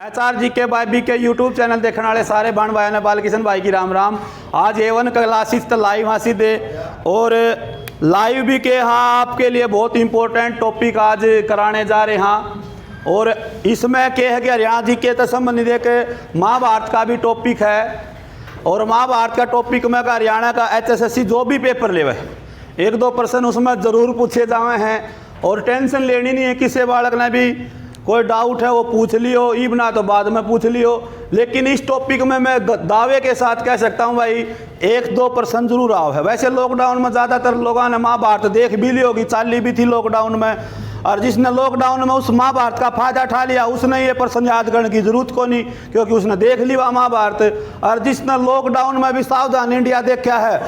HRG के भाई B के यूट्यूब चैनल देखने वाले सारे बहन भाई ने बालकिशन भाई की राम राम। आज A1 क्लासेस तो लाइव हासिल दे और लाइव भी के हाँ आपके लिए बहुत इंपॉर्टेंट टॉपिक आज कराने जा रहे हैं। और इसमें क्या है कि हरियाणा जी के तो संबंधित एक महाभारत का भी टॉपिक है और महाभारत का टॉपिक में का हरियाणा का HSSC जो भी पेपर ले एक दो प्रश्न उसमें ज़रूर पूछे जाए हैं और टेंशन लेनी नहीं है। किसी बालक ने भी कोई डाउट है वो पूछ लियो, ई बना तो बाद में पूछ लियो। लेकिन इस टॉपिक में मैं दावे के साथ कह सकता हूँ भाई एक दो परसेंट जरूर आओ है। वैसे लॉकडाउन में ज़्यादातर लोगों ने महाभारत देख भी ली होगी, चाली भी थी लॉकडाउन में, और जिसने लॉकडाउन में उस महाभारत का फायदा उठा लिया उसने ये प्रश्न याद करने की जरूरत को नहीं क्योंकि उसने देख लिया महाभारत। और जिसने लॉकडाउन में भी सावधान इंडिया देखा है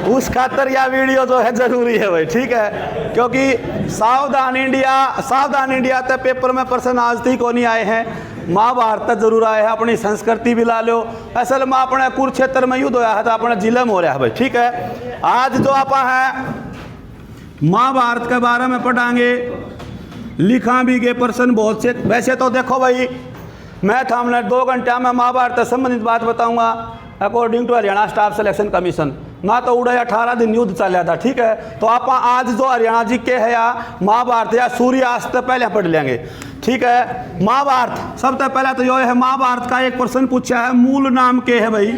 उस खातर यह वीडियो जो है जरूरी है भाई, ठीक है। क्योंकि सावधान इंडिया तक पेपर में प्रश्न आज तक को नहीं आए हैं, महाभारत तक जरूर आए हैं। अपनी संस्कृति भी ला लो। असल में अपने कुरुक्षेत्र में युद्ध होया है तो अपने जिले में हो रहा है भाई, ठीक है। आज जो आप है महाभारत के बारे में पढ़ाएंगे, लिखा भी गए प्रश्न बहुत से। वैसे तो देखो भाई मैं हमने 2 घंटे में महाभारत से संबंधित बात बताऊंगा according to Haryana staff selection commission. ना तो उड़े 18 दिन युद्ध चल था, ठीक है। तो आप आज जो हरियाणा जी के है या महाभारत या सूर्यास्त पहले पढ़ लेंगे, ठीक है। महाभारत सबसे पहले तो यो है, महाभारत का एक प्रश्न पूछा है मूल नाम के है भाई,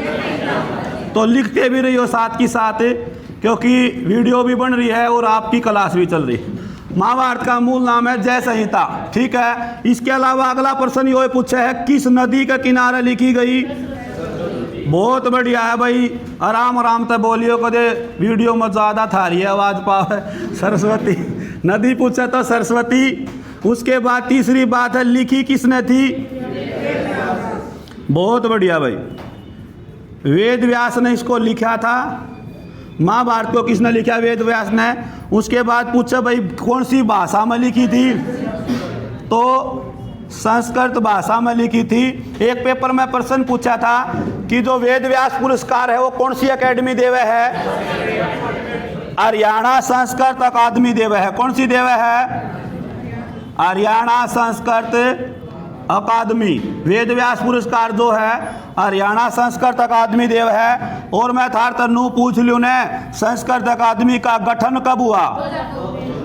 तो लिखते भी रही हो साथ की साथ क्योंकि वीडियो भी बन रही है और आपकी क्लास भी चल रही है। महाभारत का मूल नाम है जय संहिता, ठीक है। इसके अलावा अगला प्रश्न यो पूछा है किस नदी के किनारे लिखी गई। बहुत बढ़िया है भाई, आराम आराम से बोलियो, कदे वीडियो में ज़्यादा था रही है आवाज़ पावे। सरस्वती नदी पूछे तो सरस्वती। उसके बाद तीसरी बात है लिखी किसने थी। बहुत बढ़िया भाई, वेद व्यास ने इसको लिखा था। महाभारत को किसने लिखा, वेद व्यास ने। उसके बाद पूछा भाई कौन सी भाषा में लिखी थी, तो संस्कृत भाषा में लिखी थी। एक पेपर में प्रश्न पूछा था कि जो वेद व्यास पुरस्कार है वो कौन सी अकेडमी देवे है, हरियाणा संस्कृत अकादमी देवे है। कौन सी देवे है, हरियाणा संस्कृत अकादमी। वेद व्यास पुरस्कार जो है हरियाणा संस्कृत अकादमी देव है। और मैं थार तनु पूछ लूँ ने संस्कृत अकादमी का गठन कब हुआ।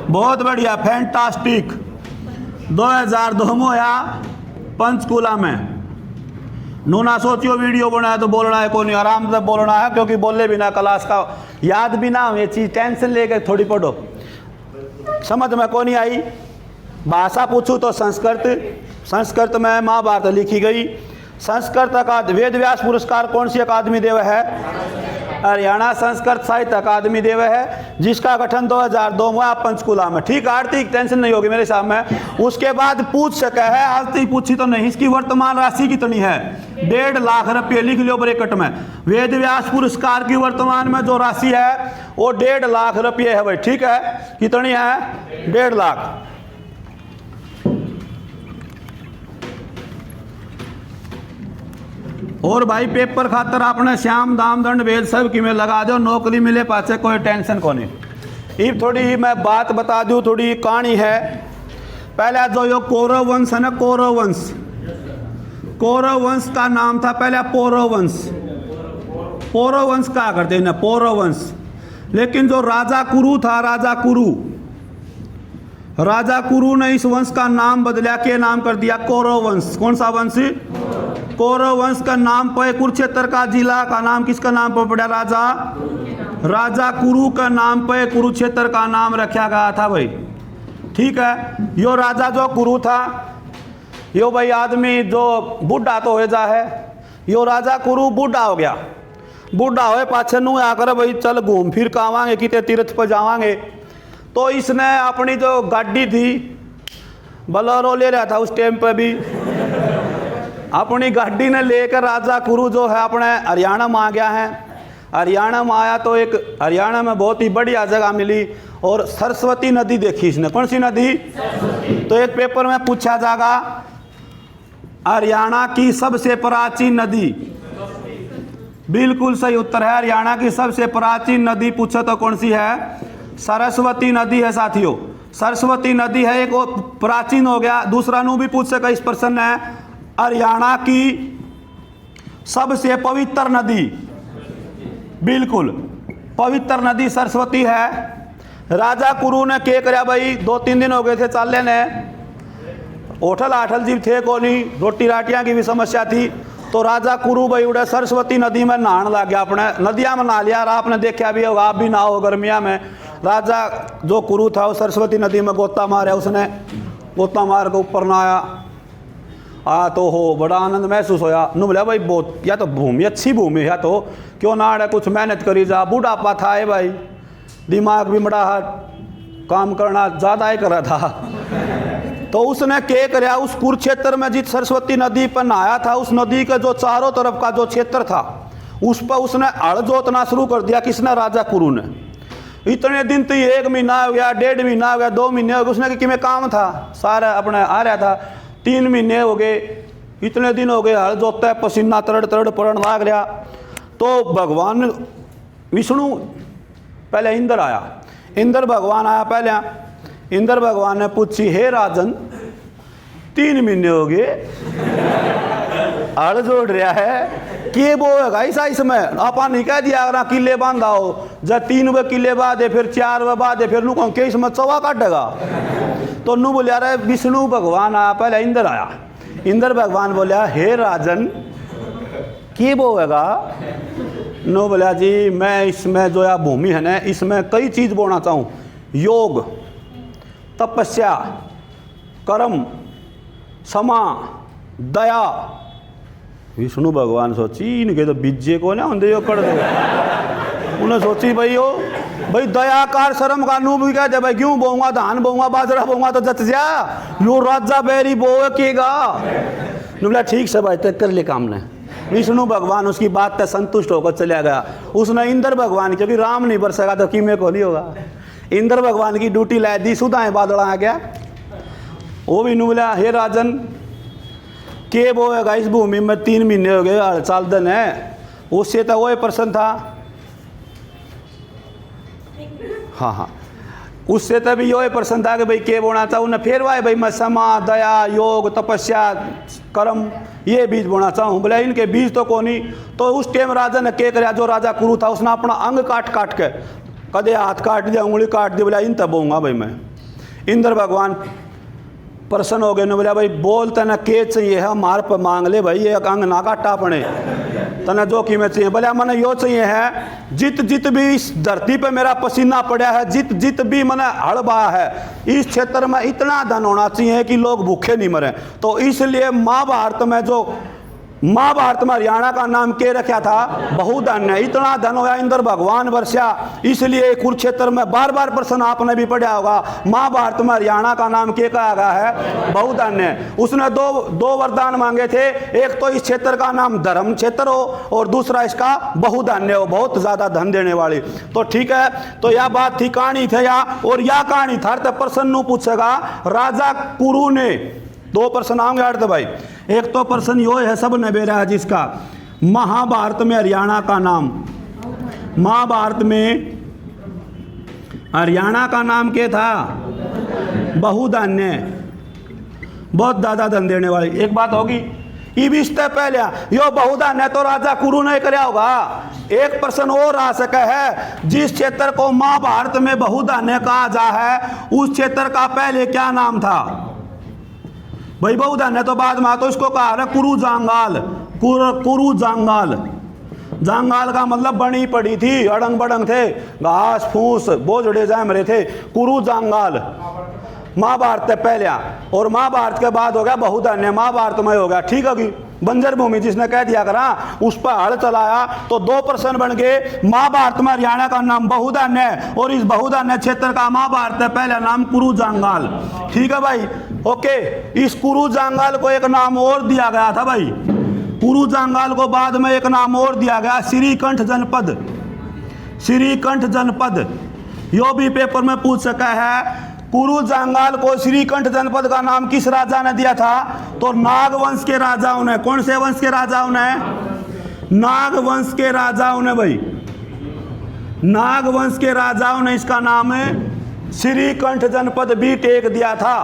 बहुत बढ़िया, फैंटास्टिक। 2002 में होया पंचकुला में। नूना सोचियो वीडियो बनाया तो बोलना है को नहीं, आराम से बोलना है क्योंकि बोले बिना क्लास का याद भी ना ये चीज़ टेंशन लेकर थोड़ी पढ़ो। समझ में को नहीं आई। भाषा पूछूँ तो संस्कृत में महाभारत लिखी गई। संस्कृत अकादमी वेद व्यास पुरस्कार कौन सी अकादमी देव है, हरियाणा संस्कृत साहित्य अकादमी देव है, जिसका गठन 2002 में आप पंचकुला में, ठीक। आर्थिक टेंशन नहीं होगी मेरे सामने। उसके बाद पूछ सका है, आज तक पूछी तो नहीं, इसकी वर्तमान राशि कितनी है, 1.5 लाख रुपये। लिख लो ब्रैकेट में, वेद व्यास पुरस्कार की वर्तमान में जो राशि है वो 1.5 लाख रुपये है भाई, ठीक है। कितनी है, 1.5 लाख। और भाई पेपर खातर आपने श्याम दाम दंड वेद सब की में लगा दो, नौकरी मिले पाछे कोई टेंशन को नहीं। ये थोड़ी ही मैं बात बता दूं, थोड़ी कहानी है। पहले जो यो कौरव वंश है ना, कौरव वंश का नाम था पहले पौरव वंश। पौरव वंश क्या करते हैं ना, पौरव वंश। लेकिन जो राजा कुरु था, राजा कुरु ने इस वंश का नाम बदला के नाम कर दिया कौरव वंश। कौन सा वंश, कौरव वंश का नाम पर कुरुक्षेत्र का जिला का नाम किसका नाम पर पड़ा, राजा कुरु का नाम पर कुरुक्षेत्र का नाम रखा गया था भाई, ठीक है। यो राजा जो कुरु था यो भाई आदमी जो बूढ़ा तो हो जा है, यो राजा कुरु बूढ़ा हो गया। बूढ़ा होए पाछे नू आकर भाई चल घूम फिर के आवांगे, किते तीर्थ पर जावांगे। तो इसने अपनी जो गाड़ी थी बलोरो ले रहा था उस टाइम पर भी, अपनी गाड़ी ने लेकर राजा कुरु जो है अपने हरियाणा में आ गया है। हरियाणा में आया तो एक हरियाणा में बहुत ही बढ़िया जगह मिली और सरस्वती नदी देखी इसने। कौन सी नदी, तो एक पेपर में पूछा जाएगा हरियाणा की सबसे प्राचीन नदी। बिल्कुल सही उत्तर है, हरियाणा की सबसे प्राचीन नदी पूछो तो कौन सी है, सरस्वती नदी है साथियों। सरस्वती नदी है, एक और प्राचीन हो गया। दूसरा नू भी पूछ सका इस प्रश्न है, हरियाणा की सबसे पवित्र नदी, बिल्कुल पवित्र नदी सरस्वती है। राजा कुरु ने क्या कराया भाई, 2-3 दिन हो गए थे चाले ने, होटल आठल जीव थे को नहीं, रोटी राटियाँ की भी समस्या थी, तो राजा कुरु भाई उड़े सरस्वती नदी में नहाने लग गया। अपने नदियाँ में नहा लिया, और आपने देखा भी होगा, आप भी नहाओ गर्मिया में। राजा जो कुरु था वो सरस्वती नदी में गोता मारा, उसने गोता मार के ऊपर नहाया। तो हो बड़ा आनंद महसूस होया। नु बोला भाई बहुत, या तो भूमि अच्छी भूमि है, तो क्यों ना है, कुछ मेहनत करी जा। बूढ़ापा था है भाई, दिमाग भी बड़ा काम करना ज़्यादा ही कर रहा था। तो उसने क्या कराया, उस कुरुक्षेत्र में जिस सरस्वती नदी पर नहाया था, उस नदी के जो चारों तरफ का जो क्षेत्र था, उस पर उसने हल जोतना शुरू कर दिया। किसने? राजा कुरु ने। इतने दिन तो 1 महीना हो गया, 1.5 महीना हो गया, 2 महीने हो गए, उसने कि में काम था सारा अपने आ रहा था। 3 महीने हो गए, इतने दिन हो गए, हल जोतता है, पसीना तरड़ तरड़ पड़न लाग रहा। तो भगवान विष्णु पहले इंद्र आया, इंद्र भगवान आया पहले। इंद्र भगवान ने पूछी, हे राजन 3 महीने हो गए हल जोड़ रहा है, के वो है ऐसा, इसमें आपा नहीं कह दिया अगर किले बांधा हो, जब 3 वे किले बांधे, फिर 4 वे बांधे, फिर नू के इसमें चौवा काटेगा। तो नू बोलिया रे विष्णु भगवान आया पहले, इंद्र आया। इंद्र भगवान बोलिया, हे राजन के वो हैगा। नो बोलिया जी मैं इसमें जो या भूमि है ना, इसमें कई चीज़ बोलना चाहूँ, योग, तपस्या, कर्म, क्षमा, दया। विष्णु भगवान सोची इनके तो बीजे को ना होंगे, कर दे। उन्हें सोची भाई दया कार शर्म का नू भी कह दे भाई, क्यों बोऊंगा, धान बोऊंगा, बाजरा बोऊंगा तो जत जा, यो राजा बेरी बोए केगा। बोला ठीक से भाई तय कर ले काम ने। विष्णु भगवान उसकी बात से संतुष्ट होकर चला गया। उसने इंद्र भगवान, क्योंकि राम नहीं बरसेगा तो कीमे को नहीं होगा, इंद्र भगवान की ड्यूटी ला दी, सुधाएं बादल आ गया। वो भी नू बोला, हे राजन के वो है इस भूमि में 3 महीने हो गए, हल चाल दिन है, उससे तो वही प्रश्न था। हाँ, उससे तभी यही प्रश्न था कि भाई के बोना था। उन्हें फिर वाए भाई मैं क्षमा, दया, योग, तपस्या, कर्म ये बीज बोना चाहूँ। बोला इनके बीज तो कौन ही। तो उस टाइम राजा ने क्या कराया, जो राजा कुरु था उसने अपना अंग काट काट के, कदे हाथ काट दिया, उंगली काट दी। बोला इन तब बोऊंगा भाई मैं। इंद्र भगवान प्रसन्न हो गए ने बोला भाई बोल तना के चाहिए है, मार पर मांग ले भाई, एक अंग ना काटा पड़े, तना जो कीमत चाहिए। बोला मैंने यो चाहिए है, जित जित भी इस धरती पे मेरा पसीना पड़ा है, जित जित भी मैंने हड़ बहा है, इस क्षेत्र में इतना धन होना चाहिए कि लोग भूखे नहीं मरे। तो इसलिए महाभारत में जो महाभारत में हरियाणा का नाम के रखा था बहुधन्य। इतना धन होया इंद्र भगवान वर्षा, इसलिए कुरुक्षेत्र में बार बार प्रश्न आपने भी पढ़ा होगा, महाभारत में हरियाणा का नाम के कहा गया है बहुधन्य। उसने दो वरदान मांगे थे, एक तो इस क्षेत्र का नाम धर्म क्षेत्र हो और दूसरा इसका बहुधन्य हो, बहुत ज्यादा धन देने वाली। तो ठीक है, तो यह बात थी, कहानी थे या, और यह कहानी था तो प्रश्न पूछेगा राजा कुरु ने। 2 प्रश्न आएंगे अर्थ भाई। एक तो प्रश्न यो है सब ने बेरा है जिसका, महाभारत में हरियाणा का नाम, महाभारत में हरियाणा का नाम क्या था? बहुधन्य, बहुत ज्यादा धन देने वाली। एक बात होगी इब इससे पहले यो बहुधन्य तो राजा कुरु ने कराया होगा। एक प्रश्न और आ सके है, जिस क्षेत्र को महाभारत में बहुधन्य कहा जा है उस क्षेत्र का पहले क्या नाम था? भाई बहुधन्य तो बाद में, तो इसको कहा है कुरु जांगाल। कुरु जांगाल, जांगाल का मतलब बनी पड़ी थी, अड़ंग बड़ंग थे, घास फूस बोझड़े जाम रहे थे, कुरु जांगाल। महाभारत से पहले और महाभारत के बाद हो गया बहुधन्य, महाभारत में हो गया। ठीक होगी, बंजर भूमि जिसने कह दिया करा उस पर हल चलाया। तो 2 प्रश्न बन गए, महाभारत में हरियाणा का नाम बहुधन्य और इस बहुधन्य क्षेत्र का महाभारत से पहला नाम कुरु जांगाल। ठीक है भाई, ओके। इस कुरु जांगाल को एक नाम और दिया गया था भाई, कुरु जांगाल को बाद में एक नाम और दिया गया, श्रीकंठ जनपद। श्रीकंठ जनपद यो भी पेपर में पूछ सका है। कुरु जांगाल को श्रीकंठ जनपद का नाम किस राजा ने दिया था? तो नागवंश के राजाओं ने। कौन से वंश के राजाओं ने? नागवंश के राजाओं ने भाई, नागवंश के राजाओं ने इसका नाम श्रीकंठ जनपद भी टेक दिया था,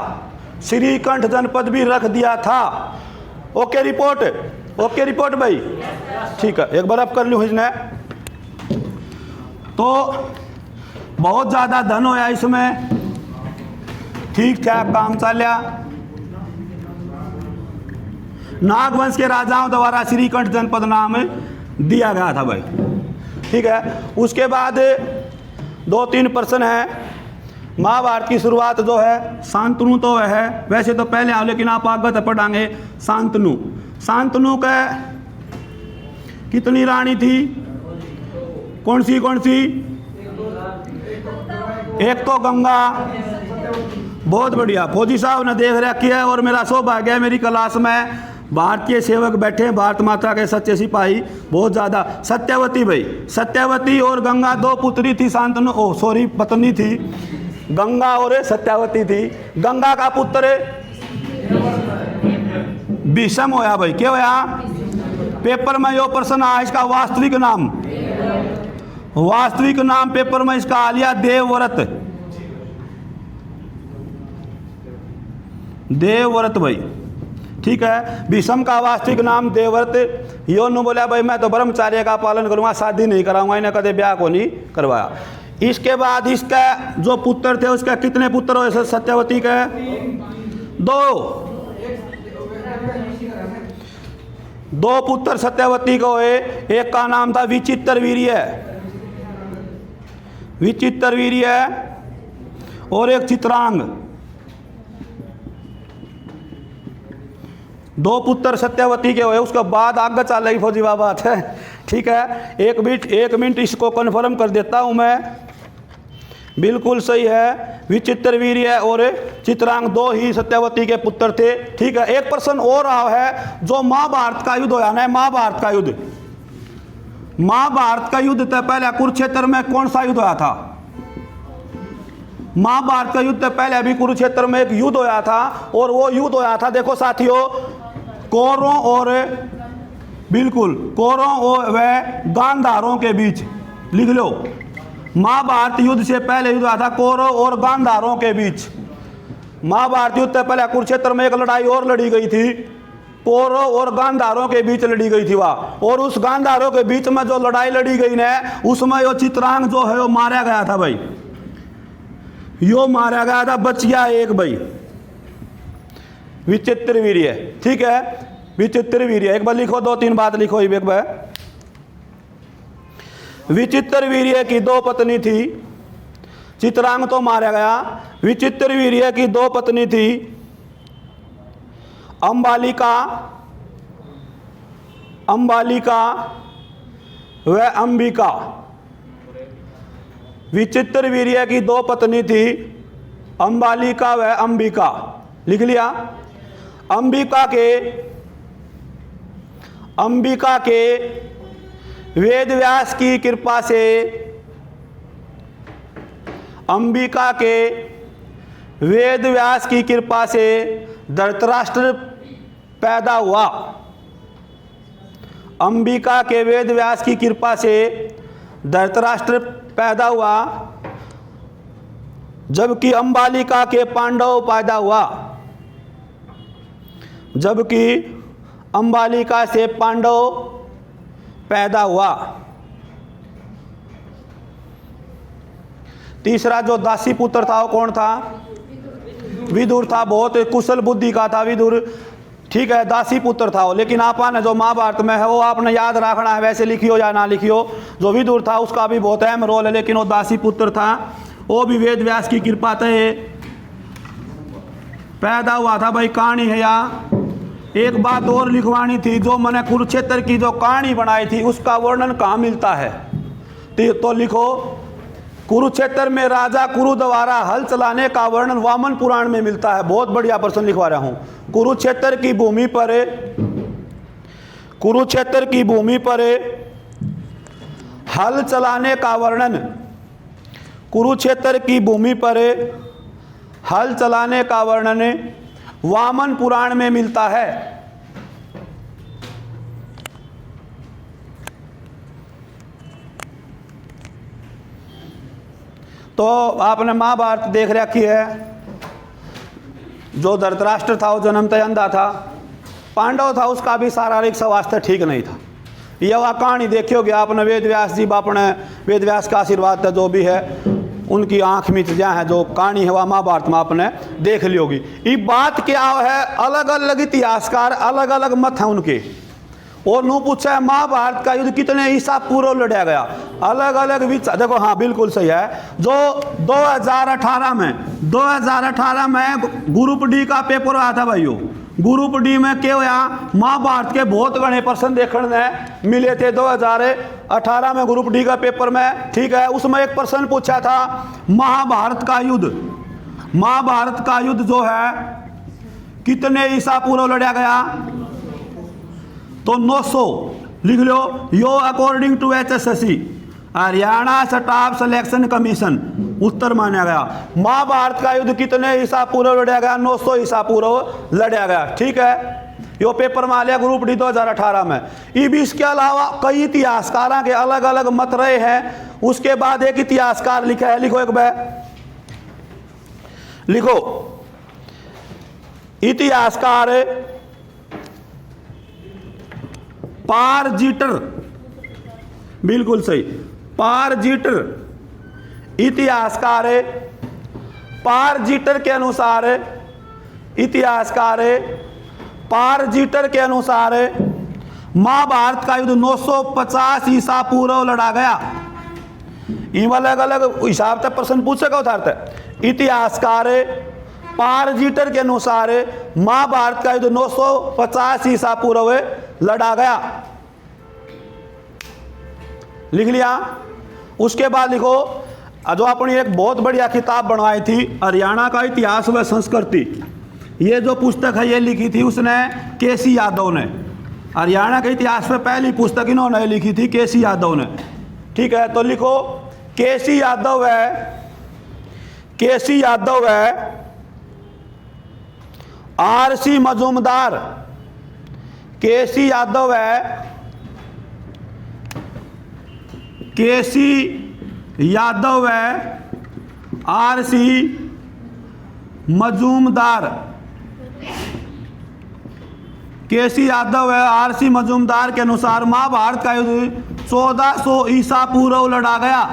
श्रीकंठ जनपद भी रख दिया था। ओके रिपोर्ट, ओके रिपोर्ट भाई, ठीक है। एक बार आप कर लूँ इसने तो बहुत ज़्यादा धन होया इसमें, ठीक ठाक काम चलिया। नागवंश के राजाओं द्वारा श्रीकंठ जनपद नाम दिया गया था भाई, ठीक है। उसके बाद 2-3 प्रश्न है। महाभारत की शुरुआत जो है शांतनु तो है, वैसे तो पहले आओ लेकिन आप आगे तक पढ़ाएंगे। शांतनु, शांतनु का कितनी रानी थी? कौन सी कौन सी? एक तो गंगा, बहुत बढ़िया, फौजी साहब ने देख रखी है। और मेरा सौभाग्य है मेरी क्लास में भारतीय सेवक बैठे हैं, भारत माता के सच्चे सिपाही बहुत ज़्यादा। सत्यवती भाई, सत्यवती और गंगा 2 पुत्री थी शांतनु, पत्नी थी, गंगा और सत्यावती थी। गंगा का पुत्र भीष्म होया भाई, क्या होया? पेपर में यो प्रश्न आया, इसका वास्तविक नाम, वास्तविक नाम पेपर में इसका आ लिया देवव्रत, देवव्रत भाई, ठीक है। भीष्म का वास्तविक नाम देवव्रत। यो ने बोला भाई मैं तो ब्रह्मचार्य का पालन करूंगा, शादी नहीं कराऊंगा, इन्हें कदे ब्याह को नहीं करवाया। इसके बाद इसका जो पुत्र थे उसका कितने पुत्र हुए? सत्यवती के 2 पुत्र सत्यवती को हुए। एक का नाम था विचित्र वीर्य, विचित्र वीर्य, और एक चित्रांग। 2 पुत्र सत्यवती के हुए। उसके बाद आगे चल रही फौजी बात है, ठीक है। एक मिनट इसको कन्फर्म कर देता हूं मैं, बिल्कुल सही है। विचित्र वीर्य और चित्रांग 2 ही सत्यवती के पुत्र थे, ठीक है। एक प्रश्न और रहा है, जो महाभारत का युद्ध होया ना, महाभारत का युद्ध, महाभारत का युद्ध तो पहले कुरुक्षेत्र में कौन सा युद्ध होया था? महाभारत का युद्ध पहले अभी कुरुक्षेत्र में एक युद्ध होया था, और वो युद्ध होया था, देखो साथियों, कौरवों और, बिल्कुल कौरवों और व गांधारों के बीच। लिख लो, महाभारत युद्ध से पहले युद्ध हुआ था कौरव और गांधारों के बीच। महाभारत युद्ध से पहले कुरुक्षेत्र में एक लड़ाई और लड़ी गई थी, कौरव और गांधारों के बीच लड़ी गई थी वह। और उस गांधारों के बीच में जो लड़ाई लड़ी गई ना, उसमें यो चित्रांग जो है वो मारा गया था भाई, यो मारा गया था, बच गया एक भाई, विचित्र वीर्य, ठीक है। विचित्र वीर्य, एक बार लिखो, 2-3 बात लिखो एक बार। विचित्र वीर्य की 2 पत्नी थी, चित्रांग तो मारा गया। विचित्र वीर्य की 2 पत्नी थी, अंबालिका, अंबालिका व अंबिका। विचित्र वीर्य की 2 पत्नी थी, अंबालिका व अंबिका। लिख लिया। अंबिका के वेद व्यास की कृपा से, अंबिका के वेद व्यास की कृपा से धृतराष्ट्र पैदा हुआ। अंबिका के वेद व्यास की कृपा से धृतराष्ट्र पैदा हुआ, जबकि अंबालिका के पांडव पैदा हुआ, जबकि अंबालिका से पांडव पैदा हुआ। तीसरा जो दासी पुत्र था वो कौन था? विदुर था, बहुत कुशल बुद्धि का था विदुर, ठीक है, दासी पुत्र था वो। लेकिन आपने जो महाभारत में है वो आपने याद रखना है, वैसे लिखियो या ना लिखियो। जो विदुर था उसका भी बहुत अहम रोल है, लेकिन वो दासी पुत्र था, वो भी वेद व्यास की कृपा से पैदा हुआ था भाई। कहानी है या एक बात और लिखवानी थी, जो मैंने कुरुक्षेत्र की जो कहानी बनाई थी उसका वर्णन कहाँ मिलता है? तो लिखो, कुरुक्षेत्र में राजा कुरु द्वारा हल चलाने का वर्णन वामन पुराण में मिलता है। बहुत बढ़िया प्रश्न लिखवा रहा हूँ। कुरुक्षेत्र की भूमि पर, कुरुक्षेत्र की भूमि पर हल चलाने का वर्णन, कुरुक्षेत्र की भूमि पर हल चलाने का वर्णन वामन पुराण में मिलता है। तो आपने महाभारत देख रखी है। जो धृतराष्ट्र था वो जन्मतः अंधा था, पांडव था उसका भी शारीरिक स्वास्थ्य ठीक नहीं था। यह वह कहानी देखियोगे आपने, वेद व्यास जी अपने वेद व्यास का आशीर्वाद था जो भी है उनकी आंख मिच जा है, जो कहानी है वह महाभारत में आपने देख ली होगी। ये बात क्या है, अलग अलग इतिहासकार अलग अलग मत हैं उनके। और नू पूछा है महाभारत का युद्ध कितने ईसा पूर्व लड़ा गया, अलग अलग विचार। देखो हाँ बिल्कुल सही है। जो 2018 में ग्रुप डी का पेपर आया था भाइयों, ग्रुप डी में क्या हुआ, महाभारत के बहुत बड़े प्रश्न देखने मिले थे 2018 में ग्रुप डी का पेपर में। ठीक है, उसमें एक प्रश्न पूछा था महाभारत का युद्ध जो है कितने ईसा पूर्व लड़ा गया, तो 900 लिख लो। यो according to HSSC Haryana staff selection commission उत्तर माना गया। महाभारत का युद्ध कितने ईसा पूर्व लड़ा गया, 900 ईसा पूर्व लड़ा गया। ठीक है, यो पेपर में आ लिया ग्रुप डी 2018 में। ये भी इसके अलावा कई इतिहासकारों के अलग अलग मत रहे हैं। उसके बाद एक इतिहासकार लिखा है, लिखो एक बार लिखो, इतिहासकार पारजीटर, बिल्कुल सही, पारजीटर। इतिहासकार पारजीटर के अनुसार, इतिहासकार पारजीटर के अनुसार महाभारत का युद्ध 950 ईसा पूर्व लड़ा गया। इन अलग अलग हिसाब से प्रश्न पूछेगा उतारते। इतिहासकार पारजीटर के अनुसार महाभारत का युद्ध 950 ईसा पूर्व लड़ा गया, लिख लिया। उसके बाद लिखो, जो अपनी एक बहुत बढ़िया किताब बनवाई थी हरियाणा का इतिहास व संस्कृति, ये जो पुस्तक है ये लिखी थी उसने केसी यादव ने। हरियाणा के इतिहास में पहली पुस्तक इन्होंने लिखी थी केसी यादव ने। ठीक है, तो लिखो केसी यादव है RC मजूमदार, केसी यादव है RC मजूमदार, केसी यादव है RC मजूमदार के अनुसार महाभारत का युद्ध 1400 ईसा पूर्व लड़ा गया।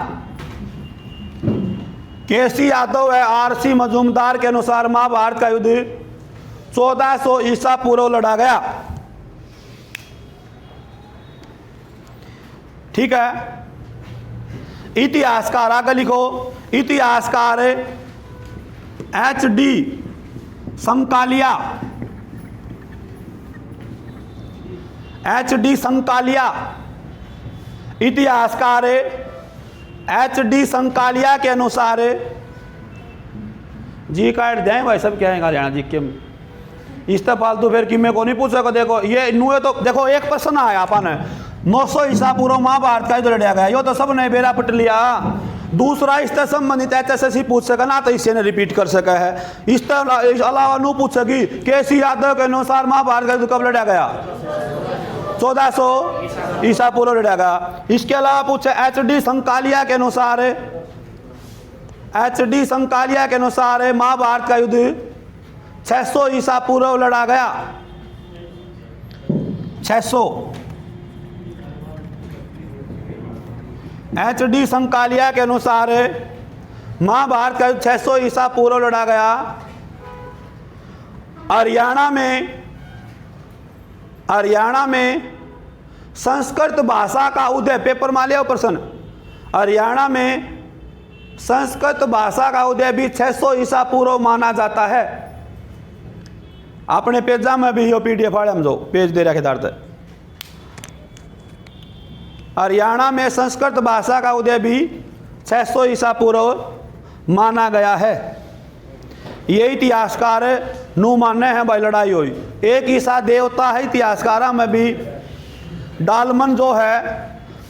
केसी यादव है RC मजूमदार के अनुसार महाभारत का युद्ध 1400 ईसा पूर्व लड़ा गया। ठीक है, इतिहासकार आगे लिखो, इतिहासकार HD संकालिया, इतिहासकार HD संकालिया के अनुसार, जी काट दें भाई सब क्या है हरियाणा जी के इस तरह फालतू फिर कि मैं को नहीं पूछेगा। देखो ये नुए तो देखो एक प्रश्न आया अपन 900 ईसा पूर्व महाभारत का युद्ध लड़ा गया, यो तो सब ने बेरा पट लिया। दूसरा इससे संबंधित HSSC पूछ सका ना, तो इसे ने रिपीट कर सका है। इस अलावा नू पूछेगी केसी यादव के अनुसार महाभारत का युद्ध कब लड़ा गया, 1400 ईसा पूर्व लड़ा गया। इसके अलावा पूछे HD संकालिया के अनुसार महाभारत का युद्ध 600 ईसा पूर्व लड़ा गया, 600। HD संकालिया के अनुसार महाभारत का युद्ध 600 ईसा पूर्व लड़ा गया। हरियाणा में संस्कृत भाषा का उदय, पेपर में लिया प्रश्न, हरियाणा में संस्कृत भाषा का उदय भी 600 ईसा पूर्व माना जाता है। अपने पेजा में भी यो PDF फाड़े हम जो पेज दे रखे दारते। हरियाणा में संस्कृत भाषा का उदय भी 600 ईसा पूर्व माना गया है। ये इतिहासकार नू माने हैं भाई लड़ाई हुई। एक ईसा देवता है इतिहासकारा में भी, डालमन जो है,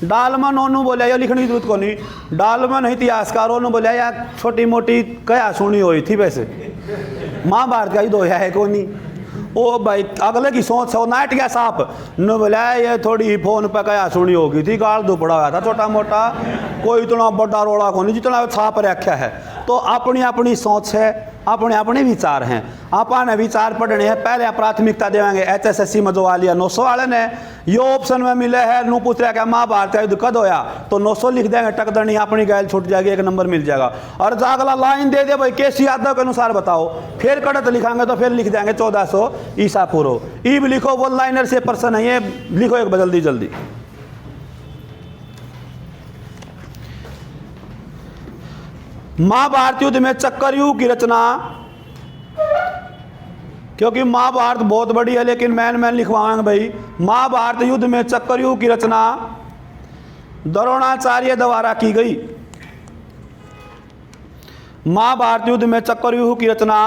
डालमन ओनू बोलिया, ये लिखने की जरूरत को नहीं, डालमन इतिहासकारों ने बोलिया यार छोटी मोटी क्या सुनी हुई थी, वैसे महाभारत का ही दो है को नहीं। ओ भाई अगले की सोच हो नाट गया साहब न बोला ये थोड़ी फोन पे क्या सुनी होगी थी, गाल दो पड़ा हुआ था छोटा मोटा, कोई इतना बड़ा रोड़ा को नहीं जितना छाप रखा है। तो अपनी अपनी सोच है, अपने अपने विचार हैं। आपने विचार पढ़ने हैं, पहले प्राथमिकता देंगे HSSC में जो वाली 900 वाले ने यो ऑप्शन में मिले है, नू पूछ रहा है महाभारत युद्ध कद होया, तो 900 लिख देंगे, टकदनी अपनी गैल छूट जाएगी, 1 नंबर मिल जाएगा। और अगला लाइन दे दे भाई केसी यादव के अनुसार बताओ, फिर कड़त लिखाएंगे तो फिर लिख देंगे 1400 ईसा पूर्व। ईब लिखो वो लाइनर से प्रश्न है ये, लिखो एक जल्दी जल्दी। महाभारत युद्ध में चक्रव्यूह की रचना, क्योंकि महाभारत बहुत बड़ी है लेकिन मैन लिखवाएंगे भाई। महाभारत युद्ध में चक्रव्यूह की रचना द्रोणाचार्य द्वारा की गई। महाभारत युद्ध में चक्रव्यूह की रचना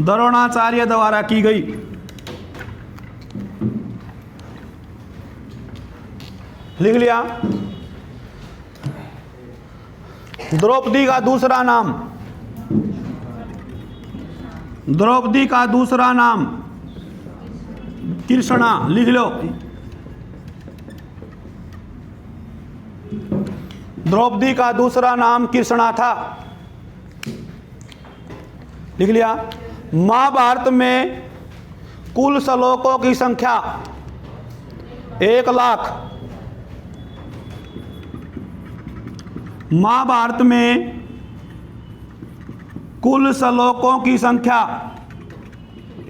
द्रोणाचार्य द्वारा की गई। लिख लिया। द्रौपदी का दूसरा नाम, द्रौपदी का दूसरा नाम कृष्णा, लिख लो। द्रौपदी का दूसरा नाम कृष्णा था, लिख लिया। महाभारत में कुल श्लोकों की संख्या 1 लाख। महाभारत में कुल श्लोकों की संख्या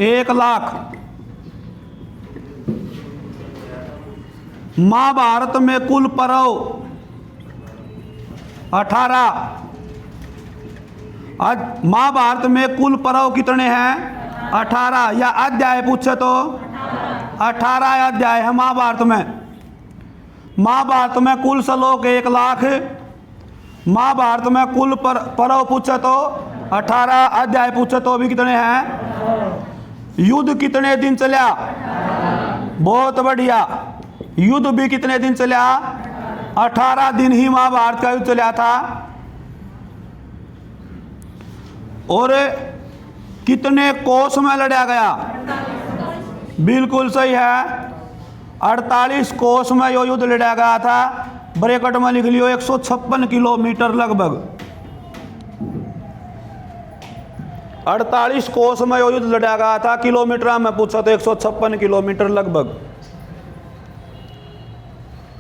1 लाख। महाभारत में कुल पर्व 18। महाभारत में कुल पर्व कितने हैं? 18। या अध्याय पूछे तो 18 अध्याय है महाभारत में। महाभारत में कुल श्लोक 1 लाख। महाभारत में कुल पर्व पूछे तो 18, अध्याय पूछे तो भी कितने हैं? युद्ध कितने दिन चला? बहुत बढ़िया। युद्ध भी कितने दिन चला? 18 दिन ही महाभारत का युद्ध चला था। और कितने कोस में लड़ा गया? बिल्कुल सही है, 48 कोस में यो युद्ध लड़ा गया था। ब्रैकेट में लिख लियो 156 किलोमीटर लगभग। 48 कोस में यो युद्ध लड़ा गया था। किलोमीटर में पूछा तो 156 किलोमीटर लगभग।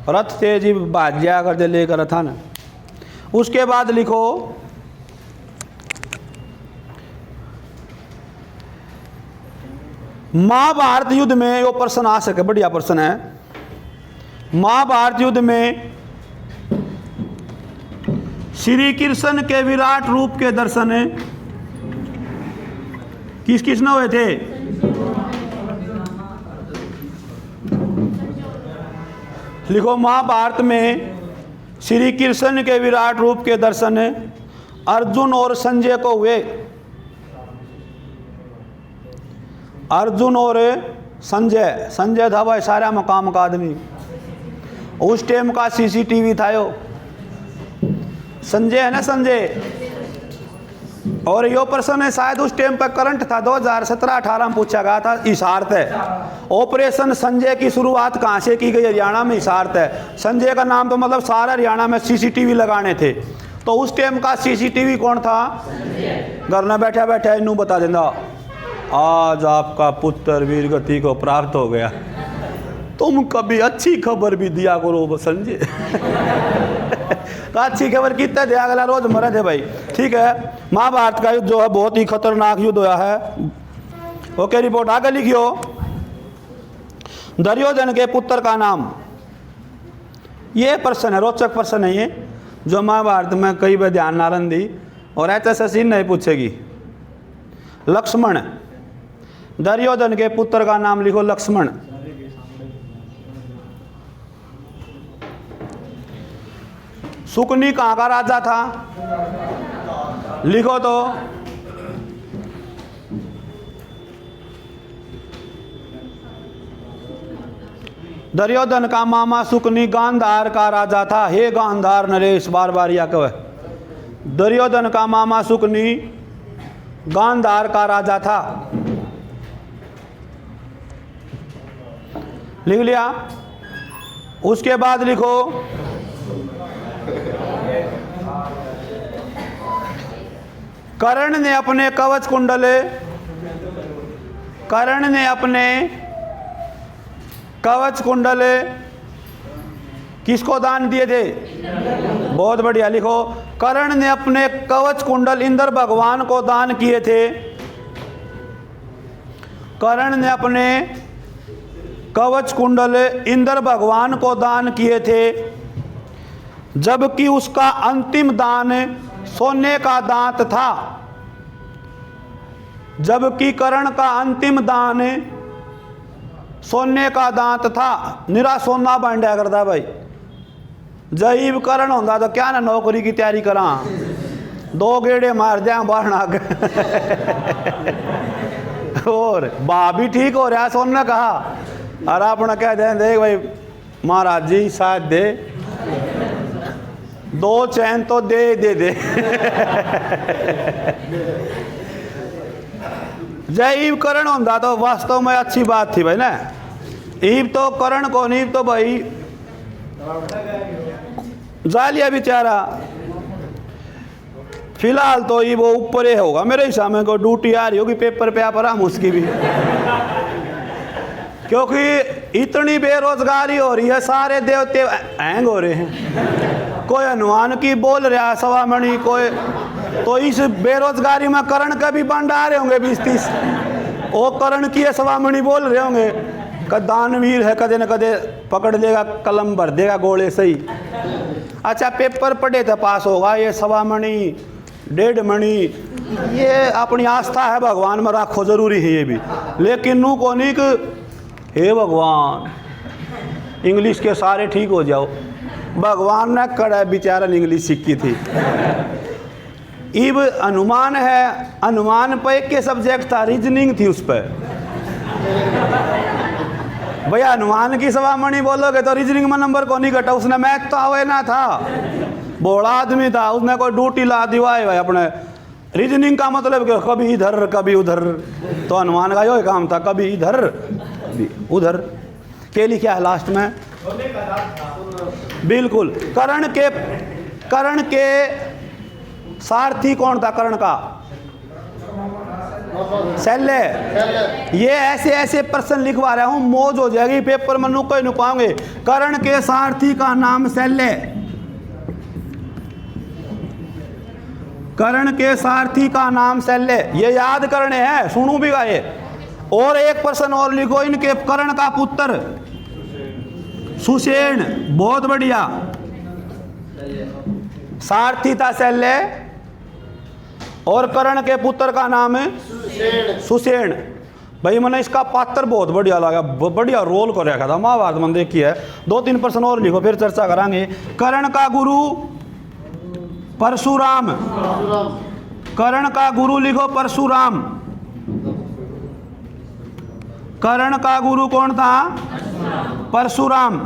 रथ से जी भाज्या कर लेकर था ना। उसके बाद लिखो महाभारत युद्ध में, यो प्रश्न आ सके, बढ़िया प्रश्न है। महाभारत युद्ध में श्री कृष्ण के विराट रूप के दर्शन किस किस ने हुए थे? लिखो महाभारत में श्री कृष्ण के विराट रूप के दर्शन अर्जुन और संजय को हुए। अर्जुन और संजय, संजय था भाई सारा मकाम का आदमी, उस टाइम का CCTV था यो। संजय है ना, संजय। और यो प्रश्न है शायद उस टाइम पर करंट था, 2017-18 में पूछा गया था। इशारत है ऑपरेशन संजय की शुरुआत कहाँ से की गई? हरियाणा में। इशारत है संजय का नाम तो मतलब सारा हरियाणा में CCTV लगाने थे। तो उस टाइम का CCTV कौन था? घर में बैठा बैठा इनू बता देना आज आपका पुत्र वीर गति को प्राप्त हो गया। तुम कभी अच्छी खबर भी दिया करो संजय। अच्छी खबर कितना दिया, अगला रोज मरे थे भाई। ठीक है, महाभारत का युद्ध जो है बहुत ही खतरनाक युद्ध हुआ है। ओके, रिपोर्ट आगे लिखियो। दुर्योधन के पुत्र का नाम, ये प्रश्न है, रोचक प्रश्न है ये, जो महाभारत में कई बार ध्यान नारन दी और HSSC नहीं पूछेगी। लक्ष्मण। दुर्योधन के पुत्र का नाम लिखो लक्ष्मण। शुकनी कहाँ का राजा था? लिखो तो। दुर्योधन का मामा शुकनी गांधार का राजा था। हे गांधार नरेश, बार बार या कहे। दुर्योधन का मामा शुकनी गांधार का राजा था। लिख लिया। उसके बाद लिखो कर्ण ने अपने कवच कुंडल, कर्ण ने अपने कवच कुंडल किसको दान दिए थे? बहुत बढ़िया, लिखो कर्ण ने अपने कवच कुंडल इंद्र भगवान को दान किए थे। कर्ण ने अपने कवच कुंडल इंद्र भगवान को दान किए थे, जबकि उसका अंतिम दान सोने का दांत था। जबकि कर्ण का अंतिम दान सोने का दांत था। निरा सोना बांटा करता भाई। जईब कर्ण होता तो क्या ना नौकरी की तैयारी करा, 2 गेड़े मार जाए बाहर आगे। और बा भी ठीक हो रहा सोना कहा, और अपना कह देख भाई महाराज जी शायद दे 2 चैन तो दे दे। जय ईब करण होता तो वास्तव में अच्छी बात थी भाई ना। ईब तो करण को नहीं तो भाई जालिया बेचारा। फिलहाल तो ये वो ऊपर ही होगा मेरे हिसाब में, को ड्यूटी आ रही होगी पेपर पे आप आराम उसकी भी। क्योंकि इतनी बेरोजगारी हो रही है, सारे देवते हैंग हो रहे हैं। कोई हनुमान की बोल रहा सवामणि, कोई तो इस बेरोजगारी में करण का भी बंड आ रहे होंगे 20-30। वो करण की सवामणि बोल रहे होंगे कि दानवीर है, कदे न कदे पकड़ लेगा, कलम भर देगा गोले सही। अच्छा पेपर पढ़े तो पास होगा, ये सवामणि 1.5 मणि ये अपनी आस्था है भगवान में रखो, जरूरी है ये भी। लेकिन नू को नहीं कि हे भगवान इंग्लिश के सारे ठीक हो जाओ। भगवान ने कड़ा बेचारा इंग्लिश सीखी थी। इब अनुमान है, अनुमान पे एक के सब्जेक्ट था, रीजनिंग थी उस पर। भैया अनुमान की सवामणि बोलोगे तो रीजनिंग में नंबर को नहीं घटा। उसने मैथ तो आवे ना था, बोला आदमी था, उसने कोई ड्यूटी ला दिवाए भाई अपने। रीजनिंग का मतलब कि कभी इधर कभी उधर, तो अनुमान का यो काम था, कभी इधर कभी उधर। के लिखा है लास्ट में बिल्कुल। कर्ण के सारथी कौन था? कर्ण का शल्य। ये ऐसे ऐसे प्रश्न लिखवा रहा हूं, मौज हो जाएगी पेपर में, नुके नुकाओगे। कर्ण के सारथी का नाम शल्य। कर्ण के सारथी का नाम शल्य, ये याद करने हैं, सुनू भी गाए। और एक प्रश्न और लिखो, इनके कर्ण का पुत्र सुषेण। बहुत बढ़िया, सारथी था शल्य और कर्ण के पुत्र का नाम है सुषेण। भाई मैंने इसका पात्र बहुत बढ़िया लगा, बढ़िया रोल को रखा था, महाभारत में देखी है। 2-3 प्रश्न और लिखो फिर चर्चा करेंगे। कर्ण का गुरु परशुराम। कर्ण का गुरु लिखो परशुराम। कर्ण का गुरु कौन था? परशुराम।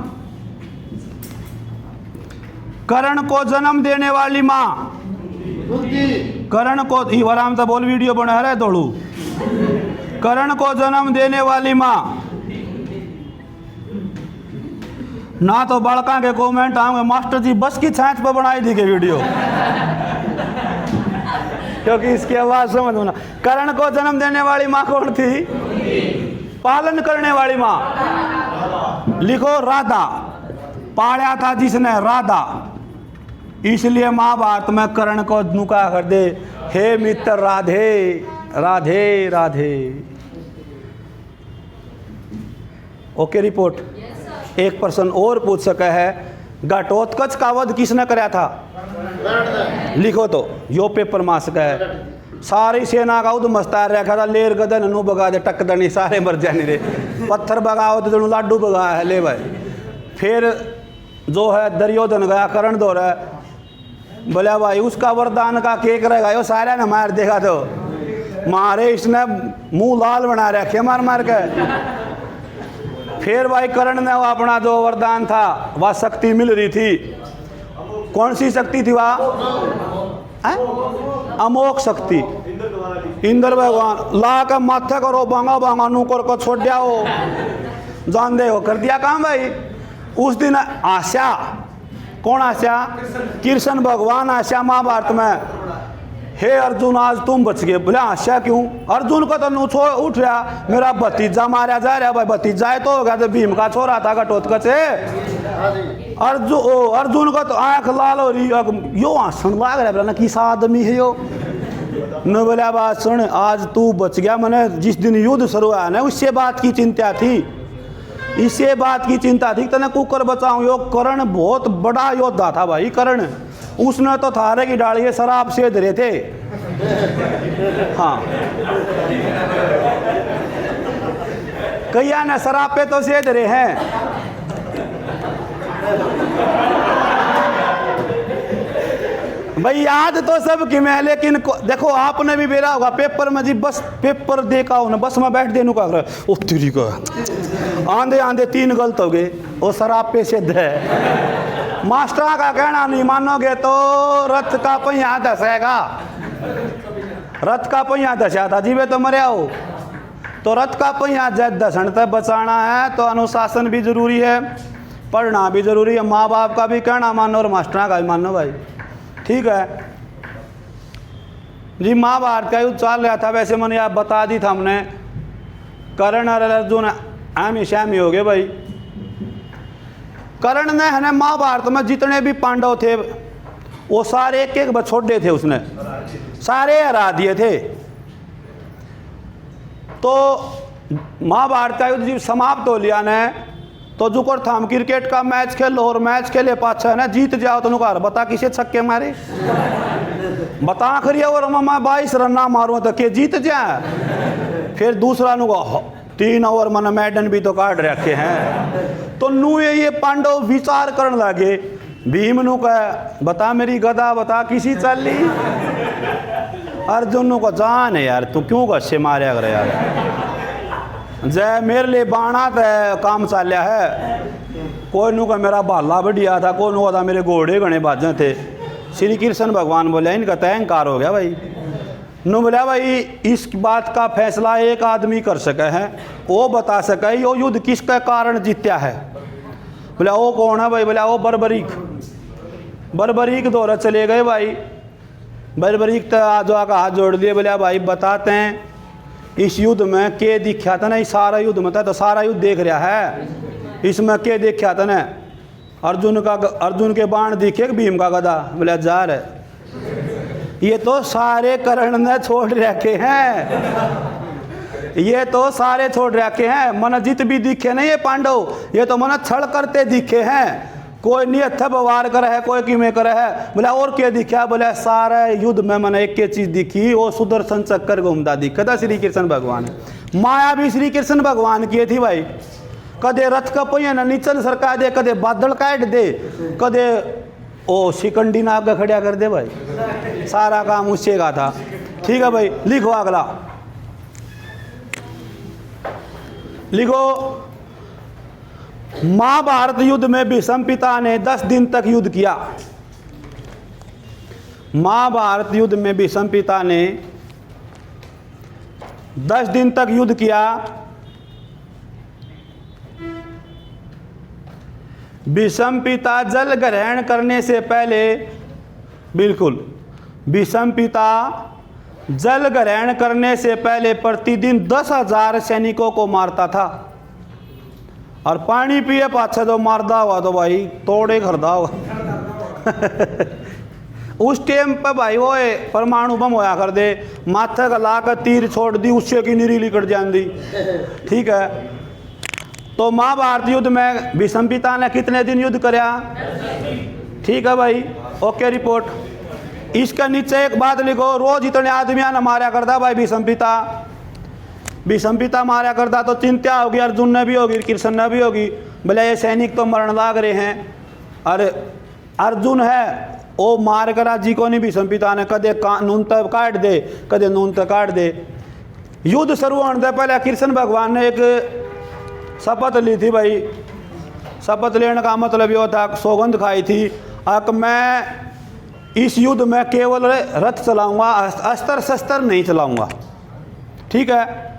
कर्ण को जन्म देने वाली मां। कर्ण को आराम से बोल, वीडियो बना रहा है दौड़ू। कर्ण को जन्म देने वाली मां। ना तो बड़का के कमेंट आएंगे मास्टर जी बस की छाछ पर बनाई थी के वीडियो, क्योंकि इसकी आवाज समझ होना। कर्ण को जन्म देने वाली मां कौन थी? पालन करने वाली मां। लिखो राधा। पाला था जिसने राधा, इसलिए महाभारत में कर्ण को नुका कर दे, हे मित्र राधे राधे राधे। Okay report. एक प्रश्न और पूछ सका है, घटोत्कच का वध किसने कराया था? लिखो तो यो पेपर मार सका है। सारी सेना का उद मस्तार रखा था, लेर गदन नु बगा दे टक दनी सारे मर जाने रे। पत्थर बगाओ तो लाडू बगा है ले भाई। फिर जो है दुर्योधन गया कर्ण दो रहा है, बोला भाई उसका वरदान का केक रहेगा, यो सारा ने मार देगा तो मारे, इसने मुंह लाल बना रखे मार मार के। फिर भाई कर्ण ने वो अपना जो वरदान था वह शक्ति मिल रही थी, कौन सी शक्ति थी वह? अमोघ शक्ति। इंद्र भगवान ला के माथा करो बांगा बांगा नूकर को छोड़ जाओ, जान दे हो कर दिया काम भाई। उस दिन आशा, कौन आशा? कृष्ण भगवान आशा महाभारत में, हे अर्जुन आज तुम बच गए। बोले आशा क्यों? अर्जुन को तो नूछो उठ रहा, मेरा भतीजा मारा जा रहा। भाई भतीजा है तो हो गया, तो भीम का छोरा था घटोत्कच से। अर्जुन को तो आंख लाल हो रही, यो हंसन लाग रहा है, किसा आदमी है यो। न बोला बात सुन, आज तू बच गया, मैंने जिस दिन युद्ध शुरू हुआ ना उससे बात की चिंता थी, इससे बात की चिंता थी तने कुकर बचाऊं। यो कर्ण बहुत बड़ा योद्धा था भाई कर्ण, उसने तो थारे की डाली शराब से धरे थे। हाँ कईया ने शराब पे तो से धरे हैं। भाई याद तो सब की मैं, लेकिन देखो आपने भी बेरा होगा पेपर में जी, बस पेपर देखा हो ना, बस में बैठ देनु का ओ तेरी का आंधे आंधे 3 गलत हो गए, वो शराब पे सिद्ध है। मास्टर का कहना नहीं मानोगे तो रथ का पहिया धसेगा। रथ का पहिया धसा था जीवे तो मरे हो, तो रथ का पहिया जब धसन तक बचाना है तो अनुशासन भी जरूरी है, पढ़ना भी जरूरी है, माँ बाप का भी कहना मानो और मास्टर का भी मानो भाई, ठीक है जी। महाभारत का युद्ध चल रहा था, वैसे मैंने आप बता दी था हमने, कर्ण और अर्जुन आमी शामी हो गए भाई। कर्ण ने है ना महाभारत में जितने भी पांडव थे वो सारे एक एक बछोड़े थे, उसने सारे हरा दिए थे। तो महाभारत का युद्ध जब समाप्त हो लिया ने, तो जुकर था हम क्रिकेट का मैच खेलो और मैच खेले पाछा ना जीत जाओ तो नुकार बता किसे छक्के मारे, बता खरिया और मैं 22 रन ना मारूँ तो के जीत जाए। फिर दूसरा नुका 3 ओवर मैंने मैडन भी तो काट रखे हैं। तो नू ये पांडव विचार करने लगे, भीम नु का बता मेरी गदा बता किसी चल ली। अर्जुन नु को जान है यार, तू क्यों गस्से मारे कर यार, जय मेरे लिए बाणा तो काम चालिया है। कोई नु का मेरा भाला बढ़िया था, कोई नु था मेरे घोड़े घने बाजे थे। श्री कृष्ण भगवान बोले इनका तो अहंकार हो गया भाई। नु बोला भाई इस बात का फैसला एक आदमी कर सके है, वो बता सके यो युद्ध किसके कारण जीत्या है। बोला वो कौन है भाई? बोला वो बर्बरीक। बर्बरीक दौरा चले गए भाई। बर्बरीक तो आज आका हाथ जोड़ दिए, बोला भाई बताते हैं इस युद्ध में के दिखा था ना, इस सारा युद्ध में था तो सारा युद्ध देख रहा है, इसमें के देखा था ना? अर्जुन के बाण दिखे भीम का गदा। बोला जा रहे ये तो सारे कर्ण ने छोड़ रखे हैं, ये तो सारे छोड़ रखे हैं। मन जीत भी दिखे नहीं ये पांडव, ये तो मन छल करते दिखे हैं। कोई नियत वार कर है, कोई किमें कर है। बोला और क्या दिखा? बोला सारा युद्ध में मैंने एक चीज दिखी, वो सुदर्शन चक्कर घूमता दिखा था श्री कृष्ण भगवान। माया भी श्री कृष्ण भगवान की थी भाई। कदे रथ का पहिया ना नीचल सरका दे, कदे बादल काट दे, कदे ओ शिकंडी ना आगे खड़ा कर दे भाई। सारा काम उससे का था, ठीक है भाई। लिखो अगला, लिखो महाभारत युद्ध में भीष्म पिता ने 10 दिन तक युद्ध किया। महाभारत युद्ध में भीष्म पिता ने 10 दिन तक युद्ध किया। भीष्म पिता जल ग्रहण करने से पहले, बिल्कुल भीष्म पिता जल ग्रहण करने से पहले प्रतिदिन 10,000 सैनिकों को मारता था, और पानी पिए पाछे तो मारदा हुआ तो भाई तोड़े खरदा हुआ। उस टाइम पे भाई वो परमाणु बम होया कर दे, माथे का ला कर तीर छोड़ दी, उससे की निरी लिकट जाती, ठीक है। तो महाभारत युद्ध में भीष्म पिता ने कितने दिन युद्ध कराया? ठीक है भाई, ओके रिपोर्ट। इसके नीचे एक बात लिखो, रोज इतने आदमियां ने मारा करता भाई भीष्म पिता। भीष्म पिता मारा करता तो चिंता होगी, अर्जुन ने भी होगी, कृष्ण ने भी होगी। बोले ये सैनिक तो मरण लाग रहे हैं, अरे अर्जुन है वो मार करा जी को नहीं। भीष्म पिता ने कदे नून तक काट दे, कदे नून तक काट दे। युद्ध शुरू होने से पहले कृष्ण भगवान ने एक शपथ ली थी भाई। शपथ लेने का मतलब ये था, सौगंध खाई थी कि मैं इस युद्ध में केवल रथ चलाऊंगा, अस्त्र शस्त्र नहीं चलाऊंगा, ठीक है।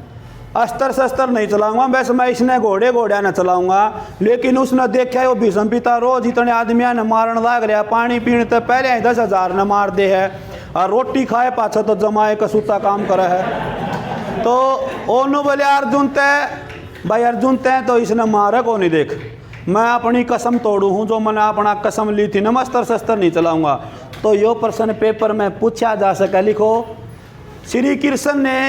अस्त्र शस्त्र नहीं चलाऊंगा, वैसे मैं इसने घोड़े न चलाऊंगा। लेकिन उसने देखा वो भीष्म पिता रोज इतने आदमिया ने मारन लाग रहा, पानी पीने तो पहले ही 10,000 ने मार दे है, और रोटी खाए पाछा तो जमाए कसूता काम करे है। तो ओनू बोले अर्जुन तय, भाई अर्जुन तय तो इसने मारा को नहीं, देख मैं अपनी कसम तोड़ू हूँ, जो मैंने अपना कसम ली थी ना, मैं अस्त्र शस्त्र नहीं चलाऊंगा। तो यो प्रश्न पेपर में पूछा जा सके, लिखो श्री कृष्ण ने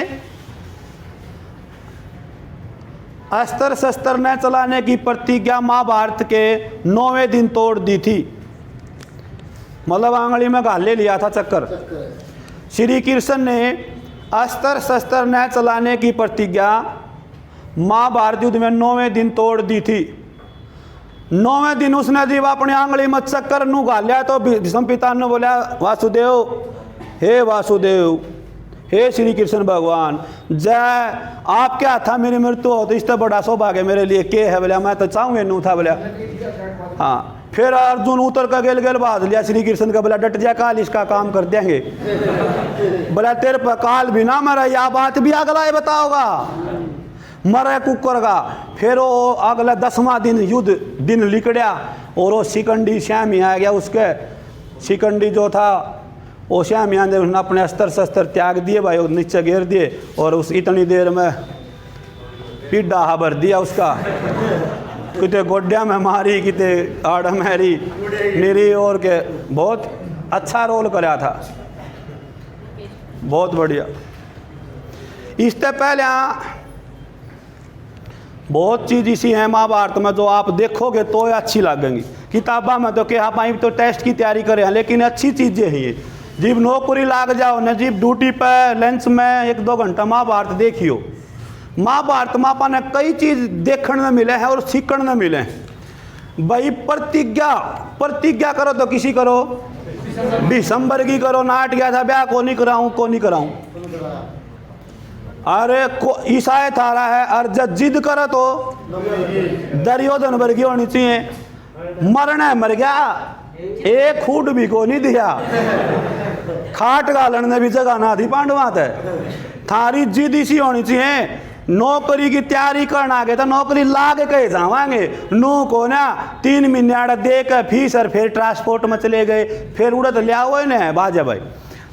अस्त्र शस्त्र न चलाने की प्रतिज्ञा महाभारत के 9वें दिन तोड़ दी थी, मतलब आंगली में घाल ले लिया था चक्कर। श्री कृष्ण ने अस्त्र शस्त्र न चलाने की प्रतिज्ञा महाभारत युद्ध में 9वें दिन तोड़ दी थी। 9वें दिन उसने जीव अपनी आंगली में चक्कर नू घालिया, तो भीष्म पिता ने बोला वासुदेव, हे वासुदेव, हे श्री कृष्ण भगवान, जय आपके हाथा मेरी मृत्यु हो तो इससे बड़ा सौभाग्य मेरे लिए के है। बोला मैं तो चाहूँगा नू था। बोला हाँ। फिर अर्जुन उतर का गेल गेल बाज लिया श्री कृष्ण का, बोला डट जा काल, इसका काम कर देंगे। बोला तेरे पर काल भी ना मरा, या बात भी अगला बताओगा, मरे कुकर का। फिर वो अगला 10वां दिन युद्ध दिन लिकड़िया, और वो शिकंडी श्यामी आ गया, उसके शिकंडी जो था वो श्यामिया ने उसने अपने अस्त्र शस्त्र त्याग दिए भाई, वो नीचे गिर दिए, और उस इतनी देर में पीढ़ा भर दिया उसका, कितने गोड्या में मारी, कितने आड़ मेरी मेरी, और के बहुत अच्छा रोल कराया था, बहुत बढ़िया। इससे पहले बहुत चीज़ इसी है महाभारत में जो आप देखोगे तो अच्छी लगेंगी। किताबा में तो क्या पाई तो टेस्ट की तैयारी करें, लेकिन अच्छी चीज़ें हैं ये। जीव नौकरी लाग जाओ न, जीव ड्यूटी पे लंच में 1-2 घंटा महाभारत देखियो। महाभारत में अपन कई चीज़ देखने में मिले हैं और सीखने में मिले हैं। भाई प्रतिज्ञा करो तो किसी करो, दिसंबर की करो, नाट गया था ब्याह को नहीं कराऊं। अरे ईसाई थारा है, और जब जिद करो तो दुर्योधन वर्गी होनी चाहिए, मरना है मर गया, एक फूट भी को नहीं दिया, खाट गालन ने भी जगह ना दी पांडवात है। थारी जिद इसी होनी चाहिए, नौकरी की तैयारी करना आगे तो नौकरी लाग के जावांगे, नू को ना 3 महीने दे के फीस, और फिर ट्रांसपोर्ट में चले गए, फिर उड़द लिया हुए ना बाजा भाई।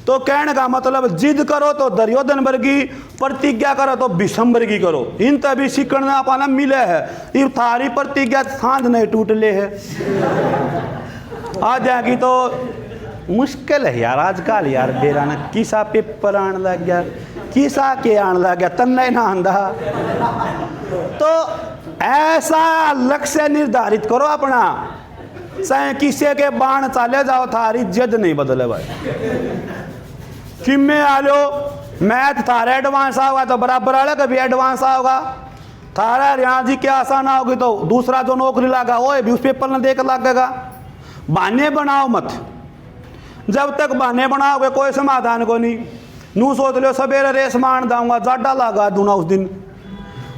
तो कहने का मतलब जिद करो तो दुर्योधन वर्गी, प्रतिज्ञा करो तो भीष्म वर्गी करो। इन तभी सीखना पाना मिले है, ये थारी प्रतिज्ञा सांझ नहीं टूट ले है। आ जाएगी तो मुश्किल है यार आजकल यार, बेरा ना किसा पेपर आने लग गया, किसा के आने लग गया, तन्ने ना आंदा। तो ऐसा लक्ष्य निर्धारित करो अपना, चाहे किसी के बाण चाले जाओ, थारी जिद नहीं बदले भाई। किम्मे आ लो, मैथ थारा एडवांस आओगा तो बराबर वाले का भी एडवांस आओगा, थारा यहाँ जी क्या आसान आओगी तो दूसरा जो नौकरी लगा वो भी उस पेपर में देकर लगेगा। बहाने बनाओ मत, जब तक बहाने बनाओगे कोई समाधान को नहीं। नू सोच लो सवेरे रेस मान दाऊंगा, जाडा लगा दूना उस दिन,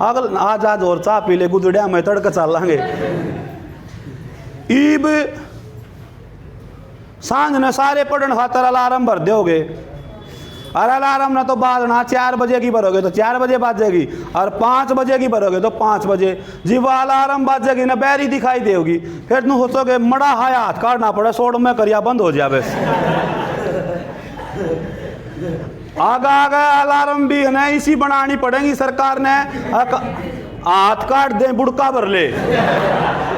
अगल आज और चाह पी ले गुदड़िया में तड़का चलांगे। ईब सांझ ने सारे पढ़न खातर अलार्म भर दोगे, और अलार्म ना तो बाजना 4 बजे की भरोगे तो 4 बजे बाजेगी, और 5 बजे की भरोगे तो 5 बजे। जीव अलार्म बाजेगी ना बैरी दिखाई देगी, फिर तुम सोचोगे मड़ा हाया हाथ काटना पड़े, सोड़ में करिया बंद हो जाए। आगा अलार्म भी है इसी बनानी पड़ेगी सरकार ने, हाथ काट दे बुड़का भर ले,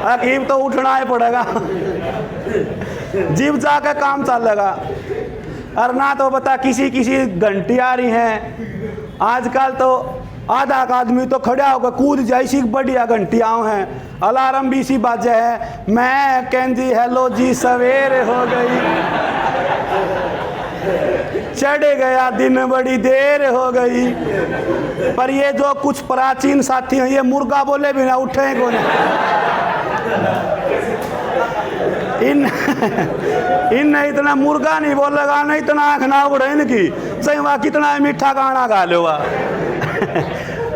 अकीब तो उठना ही पड़ेगा, जीव जाके काम चलेगा। और ना तो बता किसी घंटी आ रही हैं आजकल, तो आधा का आदमी तो खड़ा होकर कूद जाए, इसी बढ़िया घंटियाँ हैं, अलार्म भी इसी बाजे है। मैं कहती हेलो जी सवेरे हो गई, चढ़े गया दिन बड़ी देर हो गई। पर ये जो कुछ प्राचीन साथी हैं ये मुर्गा बोले बिना उठे को इन इतना मुर्गा नहीं बोलेगा, नहीं इतना आँख ना उड़े इनकी, सही वहाँ कितना मीठा गाना गा लो।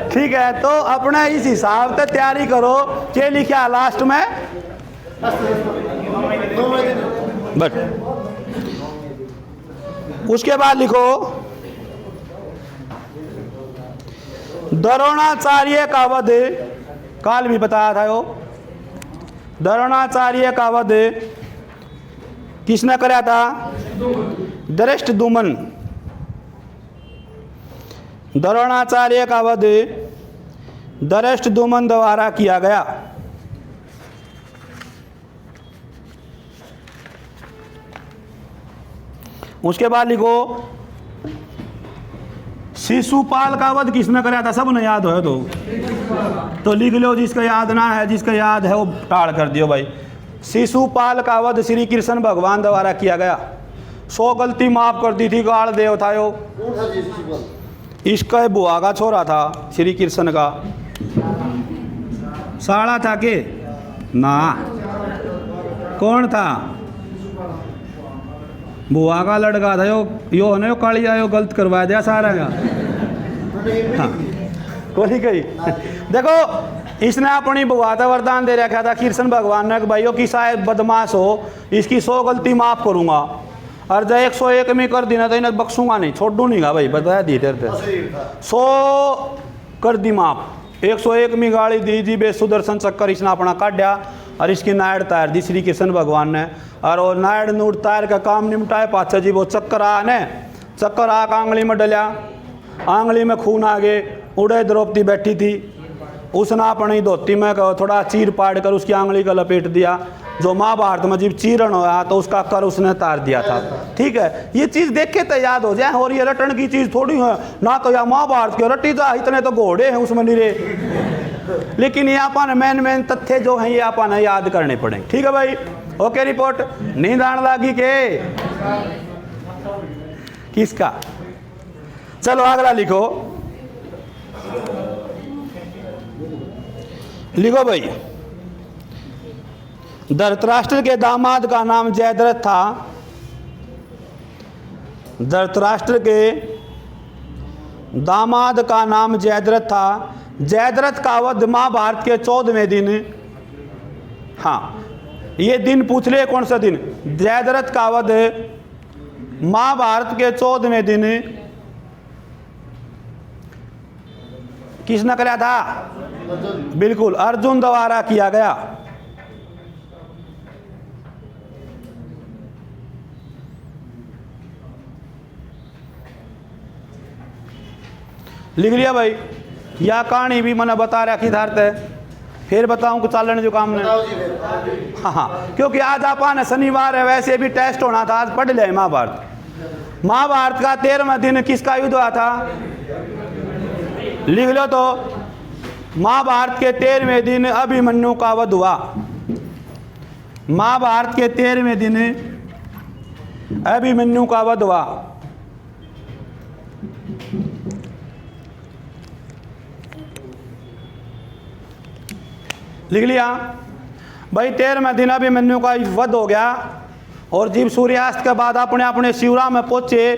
ठीक है, तो अपने इस हिसाब से तैयारी करो। क्या लिखा लास्ट में बट उसके बाद लिखो द्रोणाचार्य का वध, काल भी बताया था यो, द्रोणाचार्य का वध किसने कराया था? धृष्टद्युम्न। द्रोणाचार्य का वध धृष्टद्युम्न द्वारा किया गया। उसके बाद लिखो शिशुपाल का वध किसने कराया था? सब ने याद हो तो लिख लो, जिसका याद ना है, जिसका याद है वो टाल कर दियो भाई। शिशुपाल का वध श्री कृष्ण भगवान द्वारा किया गया। 100 गलती माफ कर दी थी, गाल देव था यो। इसका बुआ का छोरा था श्री कृष्ण का, साड़ा था के ना, कौन था? बुआ का लड़का था यो ने कालिया यो गलत करवा दिया सारा का। हाँ कोई गई देखो, इसने अपनी बुआ का वरदान दे रखा था कृष्ण भगवान ने कि भाइयों की शायद बदमाश हो, इसकी 100 गलती माफ करूंगा, और जब 101 में कर दी ना तो इन्हें बख्शूंगा नहीं, छोड़ दूंगा भाई, बताया दी तेरे 100 कर दी माफ। 101 में गाड़ी दी जी बे सुदर्शन चक्कर इसने अपना काटा और इसकी नाड़ तार दी श्री कृष्ण भगवान ने, और वो नाड़ नूड़ तार का काम निपटाए पाचा जी। वो चक्कर आ ने, चक्कर आक आंगली में डलिया, आंगली में खून आ गए, उड़े द्रौपदी बैठी थी, उसने अपनी धोती में थोड़ा चीर पाड़ कर उसकी आंगली का लपेट दिया। जो महाभारत में जब चीरण होया तो उसका कर उसने तार दिया था। ठीक है, ये चीज़ देख के तो याद हो जाए, और ये रटन की चीज़ थोड़ी है ना, तो या महाभारत के रटी जा, इतने तो घोड़े हैं उसमें निरे, लेकिन ये अपन मेन तथ्य जो हैं ये अपन याद करने पड़े। ठीक है भाई, ओके रिपोर्ट। नींद आने लगी के किसका? चलो अगला लिखो, लिखो भाई। धृतराष्ट्र के दामाद का नाम जयद्रथ था। धृतराष्ट्र के दामाद का नाम जयद्रथ था। जयद्रथ का वध महाभारत के 14वें दिन, हाँ ये दिन पूछ ले कौन सा दिन? जयद्रथ का वध महाभारत के 14वें दिन किसने कराया था? बिल्कुल अर्जुन द्वारा किया गया। लिख लिया भाई? या कहानी भी मैंने बता रखी धारत है, फिर बताऊं कि चालन जो काम ने। हाँ क्योंकि आज अपन शनिवार है, वैसे भी टेस्ट होना था, आज पढ़ लिया महाभारत। महाभारत का 13वां दिन किसका युद्ध हुआ था? लिख लो तो, महाभारत के 13वें दिन अभिमन्यु का वध हुआ। महाभारत के 13वें दिन अभिमन्यु का वध हुआ। लिख लिया भाई? 13वें दिन अभिमन्यु का वध हो गया, और जब सूर्यास्त के बाद अपने अपने शिवरा में पहुंचे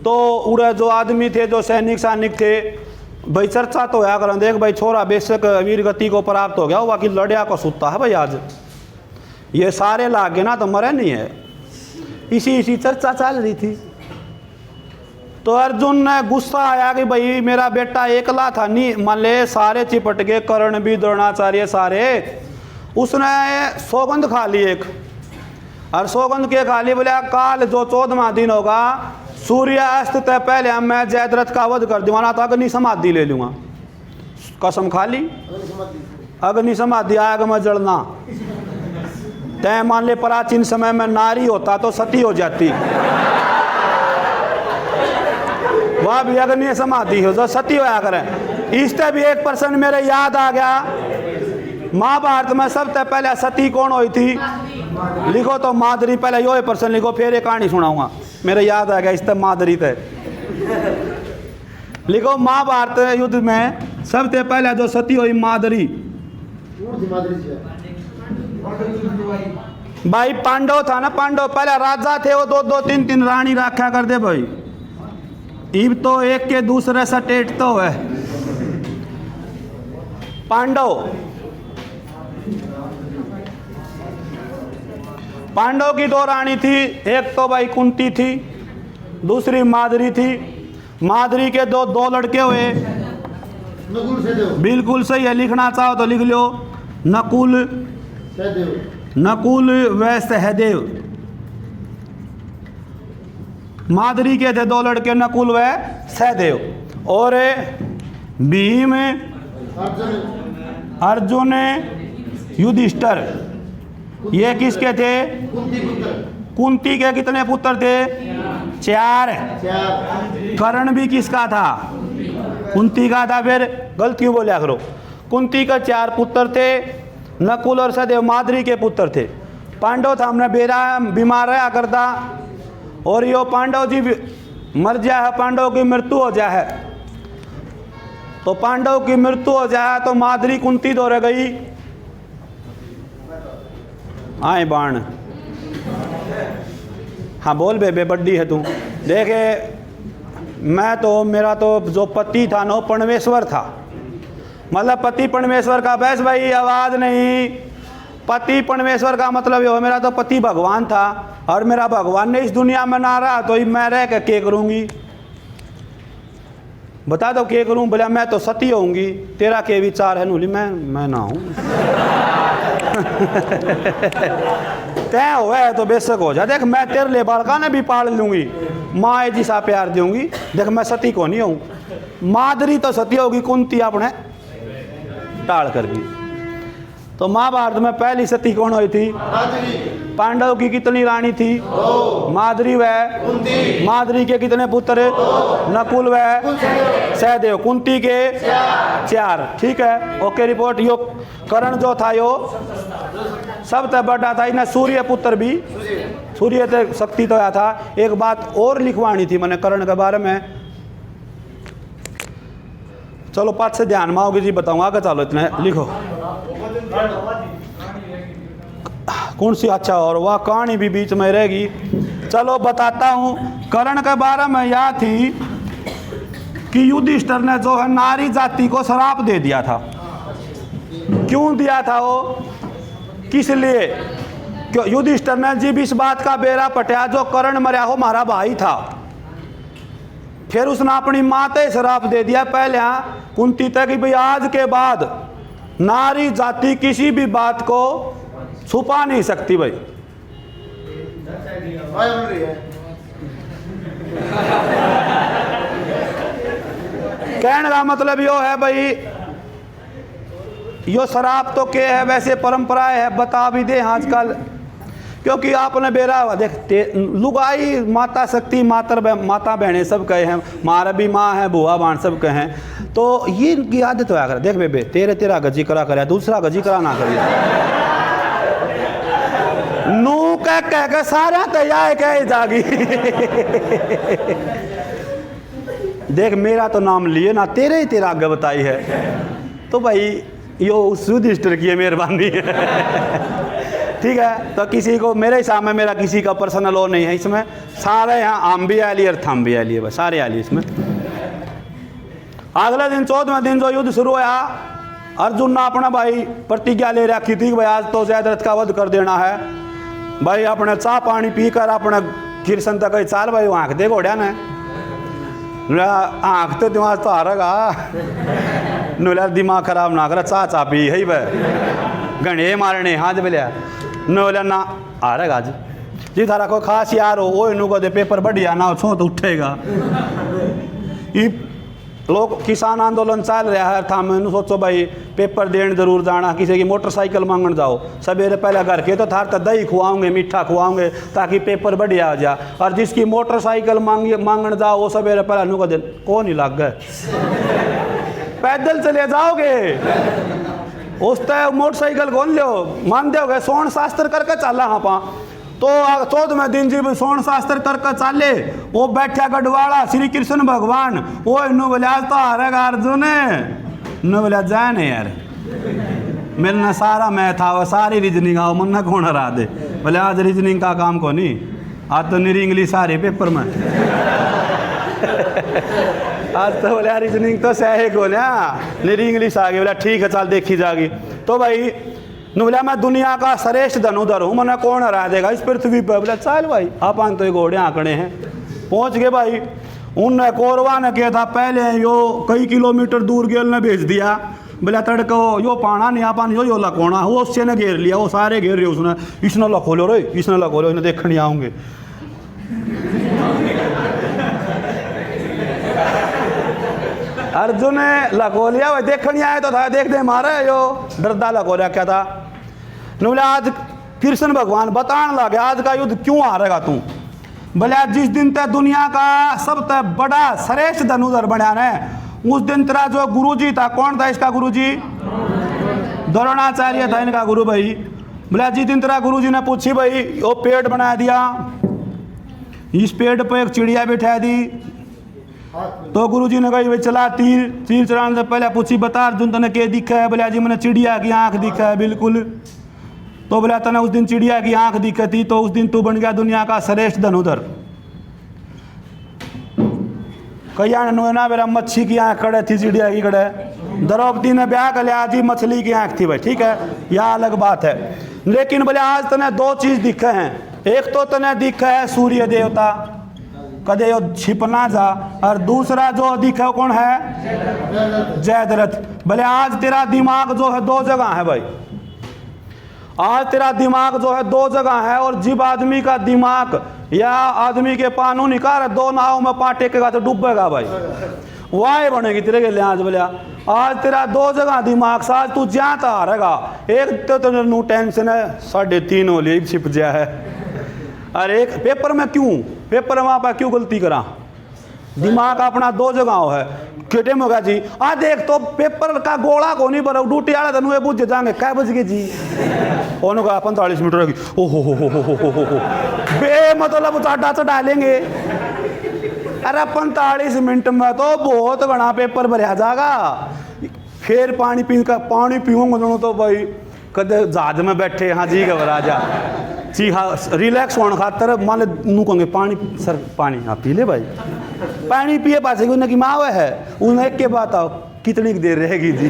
तो उड़े जो आदमी थे, जो सैनिक थे भाई, चर्चा तो होया करें, देख भाई छोरा बेशक वीर गति को प्राप्त हो गया, वो बाकी लड़िया को सुता है भाई, आज ये सारे लागे ना तो मरे नहीं है, इसी चर्चा चल रही थी। तो अर्जुन ने गुस्सा आया कि भाई मेरा बेटा एकला था, नहीं मान ले सारे चिपट गए, कर्ण भी द्रोणाचार्य सारे। उसने सौगंध खा ली एक, और सौगंध के खा ली, बोले काल जो 14वां दिन होगा सूर्यास्त तय पहले मैं जयद्रथ का वध कर दूंगा, तो अग्नि समाधि ले लूंगा। कसम खा ली, अग्नि समाधि आग में जलना। तय मान ले प्राचीन समय में नारी होता तो सती हो जाती, वह भी अग्नि समाधि हो जो सती होया करें। इससे भी एक पर्सन मेरे याद आ गया, महाभारत में सबसे पहले सती कौन हुई थी? लिखो तो माधुरी, पहले यो पर्सन लिखो, फिर एक कहानी सुनाऊंगा, मेरे याद आ गया इस माधुरी थे। लिखो महाभारत युद्ध में सबसे पहले जो सती हुई माधुरी। भाई पांडव था ना, पांडव पहले राजा थे, वो दो दो तीन तीन रानी रखा कर दे भाई, इब तो एक के दूसरे से टेट तो है। पांडव की 2 रानी थी, एक तो भाई कुंती थी, दूसरी माधुरी थी। माधुरी के दो लड़के हुए, नकुल सहदेव। बिल्कुल सही है, लिखना चाहो तो लिख लो नकुल सहदेव। नकुल व सहदेव। माद्री के थे दो लड़के नकुल व सहदेव। और भीम अर्जुन। अर्जुन युधिष्ठिर, ये किसके थे? कुंती पुत्र। कुंती के कितने पुत्र थे? 4। चार। कर्ण भी किसका था? कुंती का था। फिर गलत क्यों बोला करो? कुंती का 4 पुत्र थे। नकुल और सहदेव माद्री के पुत्र थे। पांडव था हमने बेरा बीमार रहा करता, और यो पांडव जी मर जाए, पांडव की मृत्यु हो जाए, तो पांडव की मृत्यु हो जाए तो माद्री कुंती दौड़ गई। आए बाण, हाँ बोल बे बड्डी है तू। देखे मैं तो, मेरा तो जो पति था ना परमेश्वर था, मतलब पति परमेश्वर का। बस भाई आवाज़ नहीं, पति परमेश्वर का मतलब ये, मेरा तो पति भगवान था, और मेरा भगवान ने इस दुनिया में ना रहा तो मैं रह के क्या करूँगी? बता दो क्या करूँ? बोला मैं तो सती होऊंगी। तेरा क्या विचार है? नूली मैं ना हूँ। तय हुआ है तो बेशक हो जा। देख मैं तेरे लिए बालका ने भी पाल लूंगी, माँ जी सा प्यार दूंगी। देख मैं सती को नहीं हूँ। माद्री तो सती होगी, कुंती अपने टाल कर गई। तो महाभारत में पहली सती कौन हुई थी? पांडव की कितनी रानी थी? माद्री व कुंती। माद्री के कितने पुत्र? नकुल व सहदेव। कुंती के 4। ठीक है, ओके रिपोर्ट। यो कर्ण जो था यो सब तक बड़ा था, इन्हें सूर्य पुत्र भी, सूर्य तक शक्ति तो आया था। एक बात और लिखवानी थी मैंने कर्ण के बारे में, चलो पाँच से ध्यान में आओगे जी, बताऊंगा आगे। चलो इतने लिखो कौन सी? अच्छा, और वह कहानी भी बीच में रहेगी। चलो बताता हूँ। कर्ण के बारे में यह थी कि युधिष्ठिर ने जो है नारी जाति को श्राप दे दिया था। क्यों दिया था वो? किस लिए? क्यों? युधिष्ठिर ने जी इस बात का बेरा पटिया जो कर्ण मरा हो हमारा भाई था। फिर उसने अपनी माता श्राप दे दिया पहले कुंती तक कि भाई आज के बाद नारी जाति किसी भी बात को छुपा नहीं सकती। भाई कहने का मतलब यो है भाई, यो शराब तो क्या है, वैसे परंपराएं है, बता भी दे आजकल। क्योंकि आपने बेरा हुआ देखते लुगाई माता शक्ति माता बहनें सब कहे हैं, मारा भी माँ है, बुआ बाण सब कहे हैं। तो ये इनकी आदत होया कर। देख बेबे तेरा गजी करा करे, दूसरा गजी करा ना करिए। नू कह के सारा तैयार कह जागी। देख मेरा तो नाम लिए ना, तेरा आगे बताई है। तो भाई यो उस युधिष्ठिर की मेहरबानी है। ठीक है, तो किसी को मेरे हिसाब में मेरा किसी का पर्सनल वो नहीं है इसमें। सारे यहाँ आम भी आ लिए और थम भी आ लिए, बस सारे आ लिए इसमें। अगले दिन 14वें दिन जो युद्ध शुरू हुआ, अर्जुन ने अपना भाई प्रतिज्ञा ले रखी थी भाई आज तो जयद्रथ का वध कर देना है। भाई अपने चाह पानी पीकर अपने गिरसन तक चाल भाई आँख दे घोड़िया ने, आँख तो दिमाग तो हारेगा। नूला दिमाग खराब ना कर, चाह पी है वह घने मारने हाथ बोलिया नोला ना आ रहेगा आज जी थारा कोई खास यार हो वो इनू को दे पेपर बढ़िया ना हो छो तो उठेगा। ये लोग किसान आंदोलन चल रहा है था, मैंने सोचो भाई पेपर देने जरूर जाना, किसी की मोटरसाइकिल मांगने जाओ सवेरे पहले घर के तो थार तो दही खुआओगे मीठा खुआओगे ताकि पेपर बढ़िया आ जाए, और जिसकी मोटरसाइकिल मांगने जाओ वो सवेरे पहले नु को दे कौन ही लग गए पैदल चले जाओगे उस तय मोटरसाइकिल कौन लो मान दोगे सोन शास्त्र करके चला हाँ पा तो 14वें दिन जी सोन शास्त्र करके चाले वो बैठा गढ़वाड़ा श्री कृष्ण भगवान वो इनू बोले आज तो हारेगा अर्जुन इनू बोले जाए नहीं यार मेरे ना सारा मैं था वो सारी रीजनिंग आओ मन कौन हरा दे बोले आज रीजनिंग का काम को नहीं आज तो निरी इंग्लिश आ रही पेपर में आज तो बोले रीजनिंग तो सही बोले निरी इंग्लिश आ गई बोला ठीक है चल देखी जाएगी। तो भाई नु बोला मैं दुनिया का श्रेष्ठ धनुधर हूँ मैंने कौन हरा देगा इस पृथ्वी पर। बोला चल भाई आप तो घोड़े आंकड़े हैं पहुँच गए भाई उनने कौरवा ने किया था पहले यो कई किलोमीटर दूर गेल ने भेज दिया, बोला तड़को यो पाना नहीं आपन यो लकोना, वो उससे ने घेर लिया, वो सारे घेर रहे उसने, इसने लखो लो रे, इसने लखो लो, इन्हें देखने आऊँगे। अर्जुन ने लखो लिया, वह देखने आए तो था, देख दे मारे यो डरदा लखो लिया क्या था। बोले आज कृष्ण भगवान बताने लगे आज का युद्ध क्यों हारेगा तू। बोले जिस दिन तक दुनिया का सबसे बड़ा श्रेष्ठ धनुधर बना ने, उस दिन तेरा जो गुरुजी था, कौन था इसका गुरुजी? द्रोणाचार्य था इनका गुरु भाई। बोले जिस दिन तेरा गुरुजी ने पूछी भाई वो पेड़ बना दिया, इस पेड़ पर एक चिड़िया बिठा दी, तो गुरुजी ने कही भाई चला तीर चलाने से पहले पूछी बता अर्जुन तने क्या दिखा है? बोले जी मैंने चिड़िया की आंख दिखा है। बिल्कुल। तो बोला तने उस दिन चिड़िया की आंख दिखी थी, तो उस दिन तू बन गया दुनिया का श्रेष्ठ धनुधर। कहिया ने ना मेरा मच्छी की आंख खड़े थी, चिड़िया की खड़े। द्रौपदी ने ब्याह कर लिया, आज ही मछली की आंख थी भाई, ठीक है, यह अलग बात है। लेकिन बोले आज तने दो चीज दिखे हैं, एक तो तने दिखा है सूर्य देवता, कदे यो छिपना जा, और दूसरा जो दिखा कौन है? जयद्रथ। बोले आज तेरा दिमाग जो है दो जगह है भाई, आज तेरा दिमाग जो है दो जगह है, और जीव आदमी का दिमाग या आदमी के पानू निकाल दो नाव में पाटेगा तो डूबेगा भाई, वाह बनेगी तेरे के लिए। आज बोलिया आज तेरा दो जगह दिमाग से, आज तू ज्यादा तो हारेगा। एक तो तेरे नू टेंशन है 3.5 हो लिया छिप गया है, अरे एक पेपर में क्यों, पेपर में आप क्यों गलती करा, दिमाग अपना दो जगह है। केटे में होगा जी आ देख तो पेपर का गोला को नहीं भरा, ड्यूटी वाला तनु बुझ जाएंगे कै बज गए जी, उन्होंने कहा 45 मिनट रहेगी। ओहो हो बे मतलब चाटा चढ़ा लेंगे। अरे 45 मिनट में तो बहुत बड़ा पेपर भरया जाएगा। फिर पानी पीऊंगा तो भाई कदे जहाज में बैठे, हाँ जी घबरा जा जी, हाँ रिलैक्स होने खातर मान ले नू कहेंगे पानी सर पानी, हाँ पी ले भाई, पानी पिए पास उन्हें की माँ है, उन्हें एक के बात आओ कितनी देर रहेगी जी।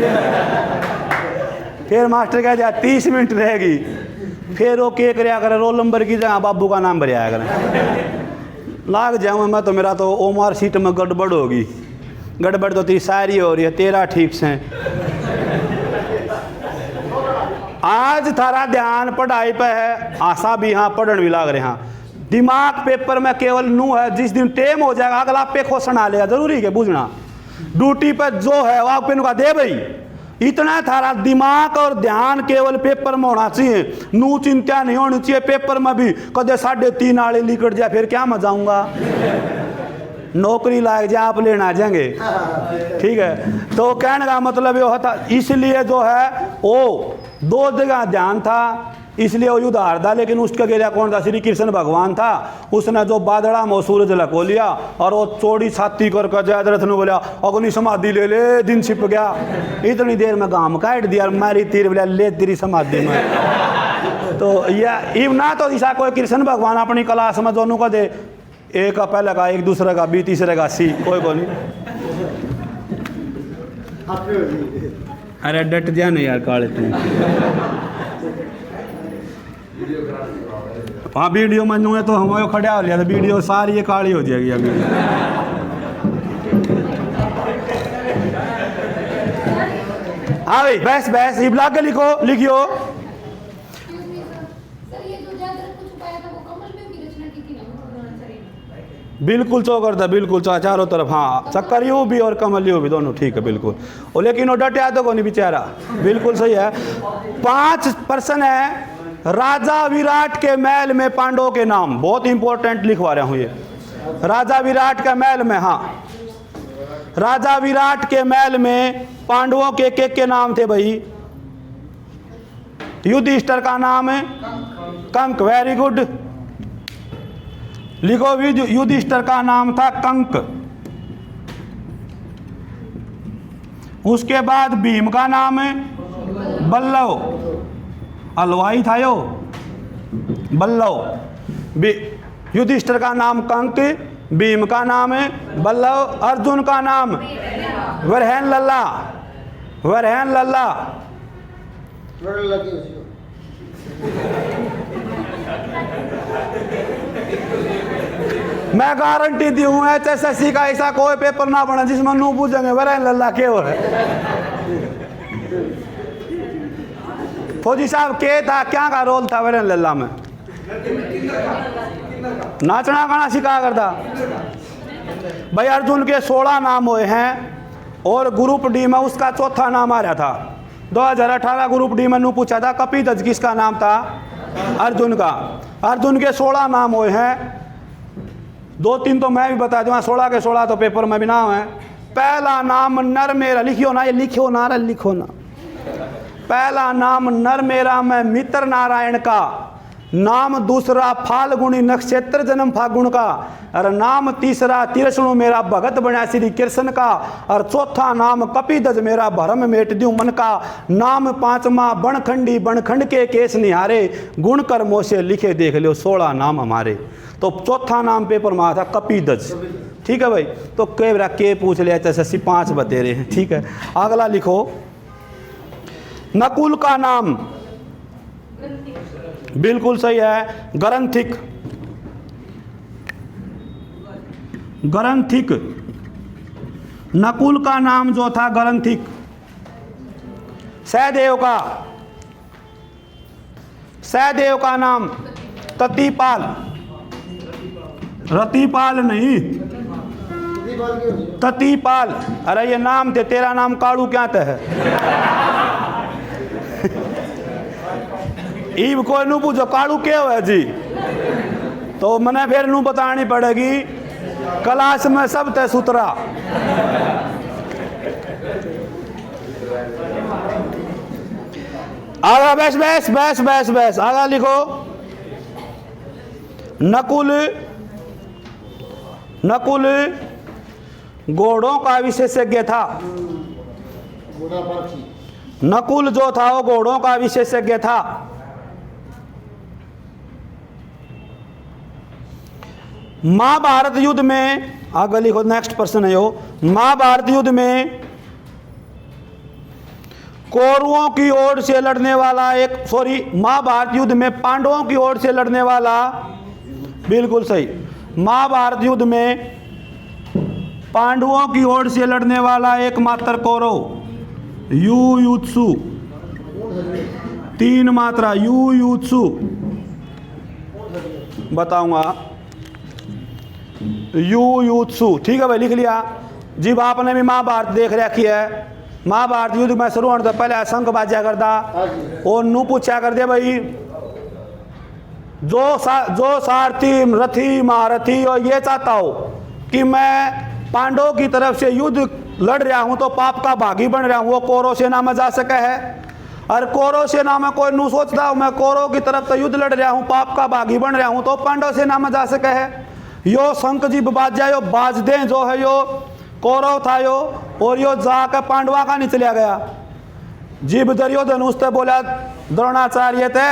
फिर मास्टर कह दिया 30 मिनट रहेगी। फिर वो के कराया करे, रोल नंबर की जगह बाबू का नाम भरिया करें। लाग जाऊँ मैं तो मेरा तो ओमर सीट में गड़बड़ होगी, गड़बड़ तो तेरी सारी हो रही है, तेरा ठीक से। आज थारा ध्यान पढ़ाई पे है, आशा भी हाँ पढ़न भी लाग रहे हाँ, दिमाग पेपर में केवल नू है। जिस दिन टेम हो जाएगा अगला पे क्वेश्चन आ लेगा, जरूरी है बूझना। ड्यूटी पे जो है वह पे का दे भाई, इतना थारा दिमाग और ध्यान केवल पेपर में होना चाहिए, नू चिंता नहीं होनी चाहिए पेपर में भी। कदे 3.5 आड़े लिकट जाए फिर क्या मजा आऊंगा, नौकरी लायक जा आप लेना आ जाएंगे, ठीक है। तो कहने का मतलब ये होता, इसलिए जो है वो दो जगह ध्यान था, इसलिए वो युद्ध हारदा। लेकिन उसका गेलिया कौन था? श्री कृष्ण भगवान था। उसने जो बादड़ा में सूरज लको लिया और वो चौड़ी छाती करके जयद्रथ ने बोला अग्नि समाधि ले ले, दिन छिप गया। इतनी देर में गाम काट दिया, मारी तीर बोला ले तेरी समाधि में। तो यह ना तो ऐसा कोई कृष्ण भगवान अपनी क्लास में दोनों को दे, एक का पहले का, एक दूसरे का बी, तीसरे का सी, कोई को नहीं। अरे डट जा नहीं यार काले तुम। हाँ वीडियो में नू है तो हम खड़ा हो लिया था, वीडियो सारी ये काली हो जाएगी अभी। हाँ भाई बस बस ये ब्लॉग के लिखियो। बिल्कुल चौकर था, बिल्कुल चारों तरफ, हाँ चक्कर यू भी और कमल यू भी दोनों ठीक है बिल्कुल। और लेकिन वो डटे तो को नहीं बेचारा, बिल्कुल सही है। 5 प्रश्न है राजा विराट के महल में पांडवों के नाम, बहुत इंपॉर्टेंट लिखवा रहा हूँ ये। राजा विराट का महल में, हाँ राजा विराट के महल में पांडवों के नाम थे भाई। युधिष्ठिर का नाम है कंक, वेरी गुड लिखो। युधिष्ठिर का नाम था कंक। उसके बाद भीम का नाम है बल्लव, हलवाई था यो बल्लव। युधिष्ठिर का नाम कंक, भीम का नाम है बल्लव, अर्जुन का नाम वरहन लल्ला, वरहन लल्ला। मैं गारंटी दी हूँ HSSC का ऐसा कोई पेपर ना बना जिसमें नू पूछेंगे वरेन लल्ला के हो है। फौजी साहब के था, क्या का रोल था वरेन लल्ला में? नाचना गाना सिखा करता। भाई अर्जुन के 16 नाम हुए हैं और ग्रुप डी में उसका चौथा नाम आ रहा था। 2018 ग्रुप डी में नू पूछा था कपिध्वज किसका नाम था? अर्जुन का। अर्जुन के 16 नाम हुए हैं, 2-3 तो मैं भी बता दूंगा, 16 के 16 तो पेपर में भी नाम है। पहला नाम नर मेरा, लिखियो ना, ये लिखो ना, लिखो ना। पहला नाम नर मेरा मैं मित्र नारायण का, नाम दूसरा फाल्गुनी नक्षत्र जन्म फागुन का, और नाम तीसरा तिरसणु मेरा भगत बना श्री कृष्ण का, और चौथा नाम कपिध्वज मेरा भरम मेट द्यू मन का, नाम पांचवा बनखंडी बनखंड के केस निहारे, गुण कर्मों से लिखे देख लो 16 नाम हमारे। तो चौथा नाम पेपर में आया था कपिध्वज। ठीक है भाई, तो के पूछ लिया HSSC 5 बते रहे हैं। ठीक है, अगला लिखो। नकुल का नाम बिल्कुल सही है, ग्रंथिक। ग्रंथिक, नकुल का नाम जो था ग्रंथिक। सहदेव का नाम ततीपाल, रतिपाल नहीं, ततीपाल। अरे ये नाम थे, तेरा नाम काड़ू क्या है? ईब कोई नू पूछो काड़ू क्या है जी, तो मैंने फिर नू बतानी पड़ेगी। क्लास में सब तय सुतरा। आगा बैस बैस बैस बैस बैस, आगा लिखो। नकुल घोड़ों का विशेषज्ञ था। नकुल जो था वो घोड़ों का विशेषज्ञ था। महाभारत युद्ध में, आगे लिखो, नेक्स्ट पर्सन है यो। महाभारत युद्ध में कौरवों की ओर से लड़ने वाला महाभारत युद्ध में पांडवों की ओर से लड़ने वाला, बिल्कुल सही। महाभारत युद्ध में पांडवों की ओर से लड़ने वाला एकमात्र कौरव युयुत्सु, 3 मात्रा युयुत्सु बताऊंगा, युयुत्सु। ठीक है भाई, लिख लिया। जी आपने भी महाभारत देख रखी है। महाभारत युद्ध में शुरू होने तो पहले शंख बाजा करता और नू पूछा कर दे भाई जो सारथी रथी महारथी और ये चाहता हो कि मैं पांडवों की तरफ से युद्ध लड़ रहा हूं तो पाप का भागी बन रहा हूं, वो कौरव सेना में जा सके है। और कौरव सेना में कोई नू सोचता हूं मैं कौरव की तरफ तो युद्ध लड़ रहा हूं, पाप का भागी बन रहा हूं, तो पांडव सेना में जा सके है। यो शंख जी बाजा यो बाज दे जो है यो कौरव था यो, और यो जाकर पांडवा का नहीं चला गया। जीव दुर्योधन उससे बोला द्रोणाचार्य थे,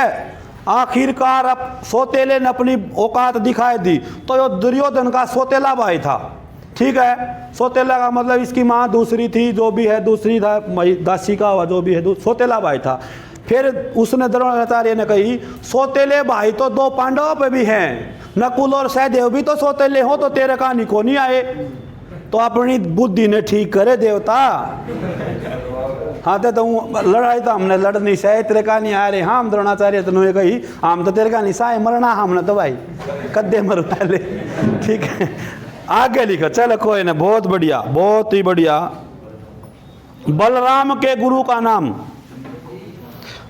आखिरकार अब सोतेले ने अपनी औकात दिखाई दी। तो यो दुर्योधन का सोतेला भाई था। ठीक है, सोतेला का मतलब इसकी माँ दूसरी थी, जो भी है दूसरी था, दासी का हुआ जो भी है, सोतेला भाई था। फिर उसने द्रोणाचार्य ने कही सोतेले भाई तो 2 पांडवों पे भी हैं, नकुल और सहदेव भी तो सोतेले हो, तो तेरे कहानी को नहीं आए। तो अपनी बुद्धि ने ठीक करे देवता। हाँ तो लड़ाई तो हमने लड़नी से तेरे का नहीं आ रहे। हाँ हम द्रोणाचार्य तो कही हम तो तेरे का नहीं साए मरना हमने तो भाई कद्दे मर पहले। ठीक है, आगे लिखो। चलो कोई ना, बहुत बढ़िया, बहुत ही बढ़िया। बलराम के गुरु का नाम,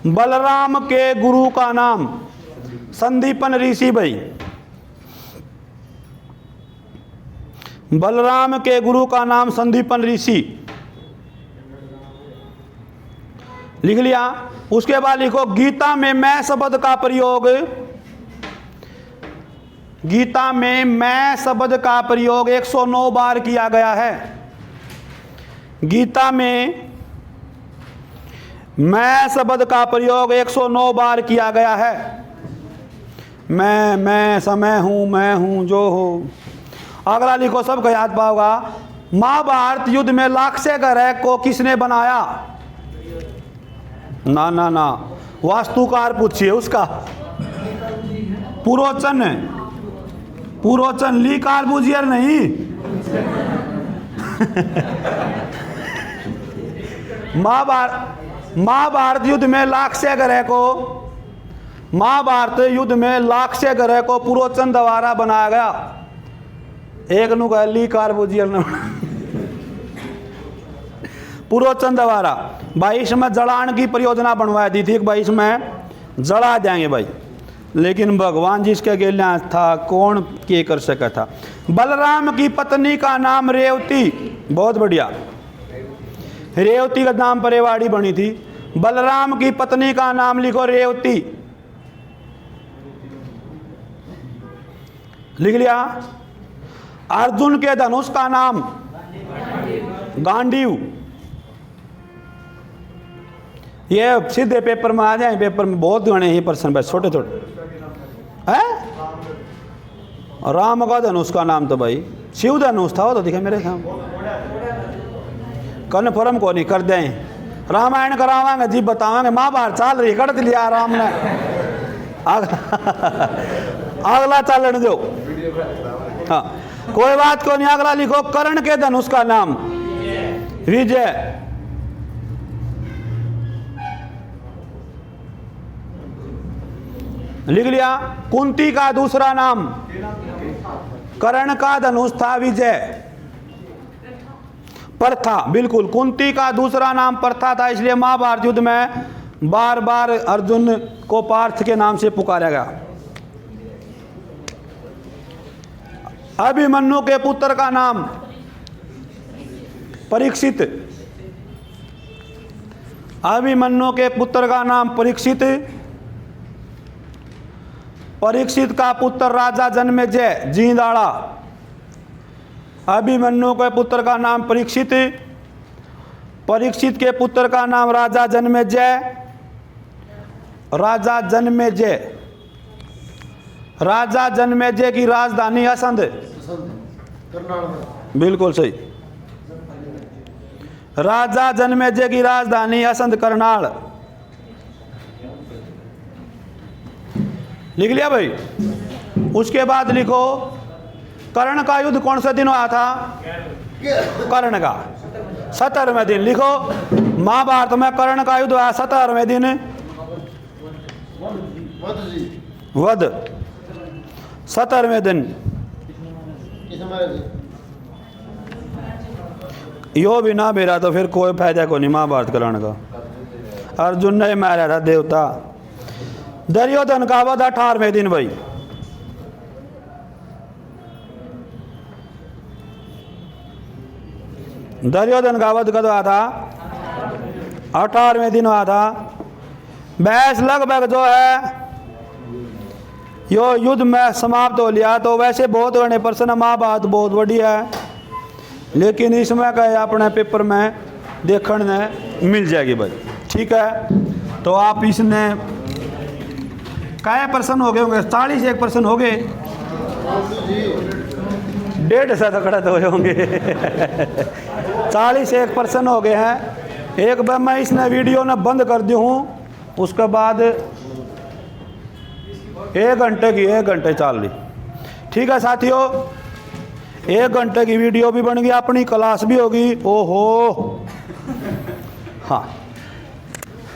बलराम के गुरु का नाम संदीपन ऋषि भाई। बलराम के गुरु का नाम संदीपन ऋषि, लिख लिया। उसके बाद लिखो गीता में मैं शब्द का प्रयोग, गीता में मैं शब्द का प्रयोग 109 बार किया गया है। गीता में मैं शब्द का प्रयोग 109 बार किया गया है। मैं समय हूं, मैं हूं जो हो। अगला लिखो, सबको याद पाओगा। महाभारत युद्ध में लाक्षय ग्रह को किसने बनाया? ना ना ना, वास्तुकार पूछिए उसका। पुरोचन, पुरोचन ली कार्बूजियर नहीं। महाभारत युद्ध में लाक्ष्य ग्रह को पुरोचन द्वारा बनाया गया। एक नु कह ली कार्बूजियर ने पुरोचन द्वारा भाई इसमें जलान की परियोजना बनवा दी थी भाई इसमें जला देंगे भाई, लेकिन भगवान जिसके गेल्या था कौन के कर सका था। बलराम की पत्नी का नाम रेवती, बहुत बढ़िया, रेवती का नाम पर रेवाड़ी बनी थी। बलराम की पत्नी का नाम लिखो रेवती, लिख लिया। अर्जुन के धनुष का नाम गांडीव, ये सीधे पेपर में आ जाए, पेपर में बहुत गणे ही प्रश्न भाई छोटे छोटे है। राम का धनुष का नाम तो भाई शिव धनुष था, वो तो दिखा मेरे सामने, कन्फर्म को नहीं कर दें। रामायण करावांगे जी बतावांगे, महाभारत चाल रही कर लिया राम ने, अगला चालन दो। हाँ कोई बात को नहीं, अगला लिखो कर्ण के धनुष का नाम विजय। लिख लिया। कुंती का दूसरा नाम, कर्ण का धनुष था विजय, प्रथा, बिल्कुल कुंती का दूसरा नाम प्रथा था, इसलिए महाभारत युद्ध में बार बार अर्जुन को पार्थ के नाम से पुकारा गया। अभिमन्यु के पुत्र का नाम परीक्षित, अभिमन्यु के पुत्र का नाम परीक्षित। परीक्षित का पुत्र राजा जन्मेजय जींदाड़ा। अभिमन्यु के पुत्र का नाम परीक्षित, परीक्षित के पुत्र का नाम राजा जन्मेजय। राजा जन्मेजय, राजा जन्मेजय की राजधानी असंध, करनाल में, बिल्कुल सही। राजा जन्मेजय की राजधानी असंध करनाल, लिख लिया भाई। उसके बाद लिखो कर्ण का युद्ध कौन सा दिन हुआ था? कर्ण का 17वें दिन। लिखो महाभारत में कर्ण का युद्ध हुआ 17वें दिन वध, 17वें दिन। यो भी ना मेरा तो फिर कोई फायदा को नहीं महाभारत कर्ण का। अर्जुन ने मारा था देवता। दुर्योधन का वध 18वें दिन भाई। दुर्योधन का वध कब हुआ था? 18वें दिन हुआ था। बहस लगभग जो है यो युद्ध में समाप्त हो लिया। तो वैसे बहुत बड़े प्रश्न, महाभारत बहुत बड़ी है, लेकिन इसमें कहे अपने पेपर में देखने मिल जाएगी भाई। ठीक है, तो आप इसने क्या प्रश्न हो गए होंगे? 41% हो गए, 150 खड़े तो होंगे। 41% हो गए हैं। एक बार मैं इसने वीडियो ने बंद कर दी हूँ, उसके बाद 1 घंटे चल रही। ठीक है साथियों, 1 घंटे की वीडियो भी बन गई, अपनी क्लास भी होगी। ओहो हाँ,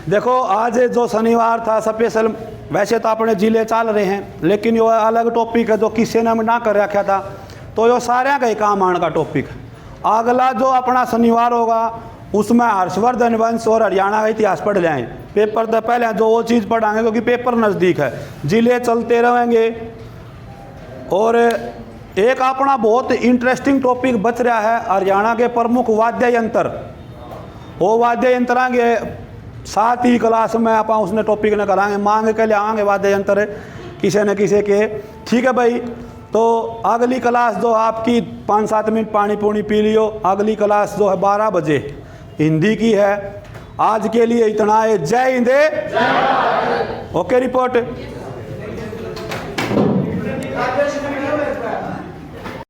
देखो आज जो शनिवार था स्पेशल, वैसे तो अपने जिले चल रहे हैं, लेकिन यो अलग टॉपिक है जो किसी ने ना कर रखा था, तो यो सारे का ही काम आने का टॉपिक है। अगला जो अपना शनिवार होगा उसमें हर्षवर्धन वंश और हरियाणा का इतिहास पढ़ लें। पेपर तो पहले जो वो चीज़ पढ़ाएंगे क्योंकि पेपर नज़दीक है, जिले चलते रहेंगे। और एक अपना बहुत इंटरेस्टिंग टॉपिक बच रहा है, हरियाणा के प्रमुख वाद्य यंत्र। वो वाद्य यंत्र के साथ ही क्लास में आप उसने टॉपिक न कराएंगे, मांग के ले आएंगे वाद्य यंत्र किसी न किसी के। ठीक है भाई, तो अगली क्लास जो आपकी 5-7 मिनट पानी पूनी पी लियो। अगली क्लास जो है 12 बजे हिंदी की है। आज के लिए इतना है। जय हिंद। Okay report.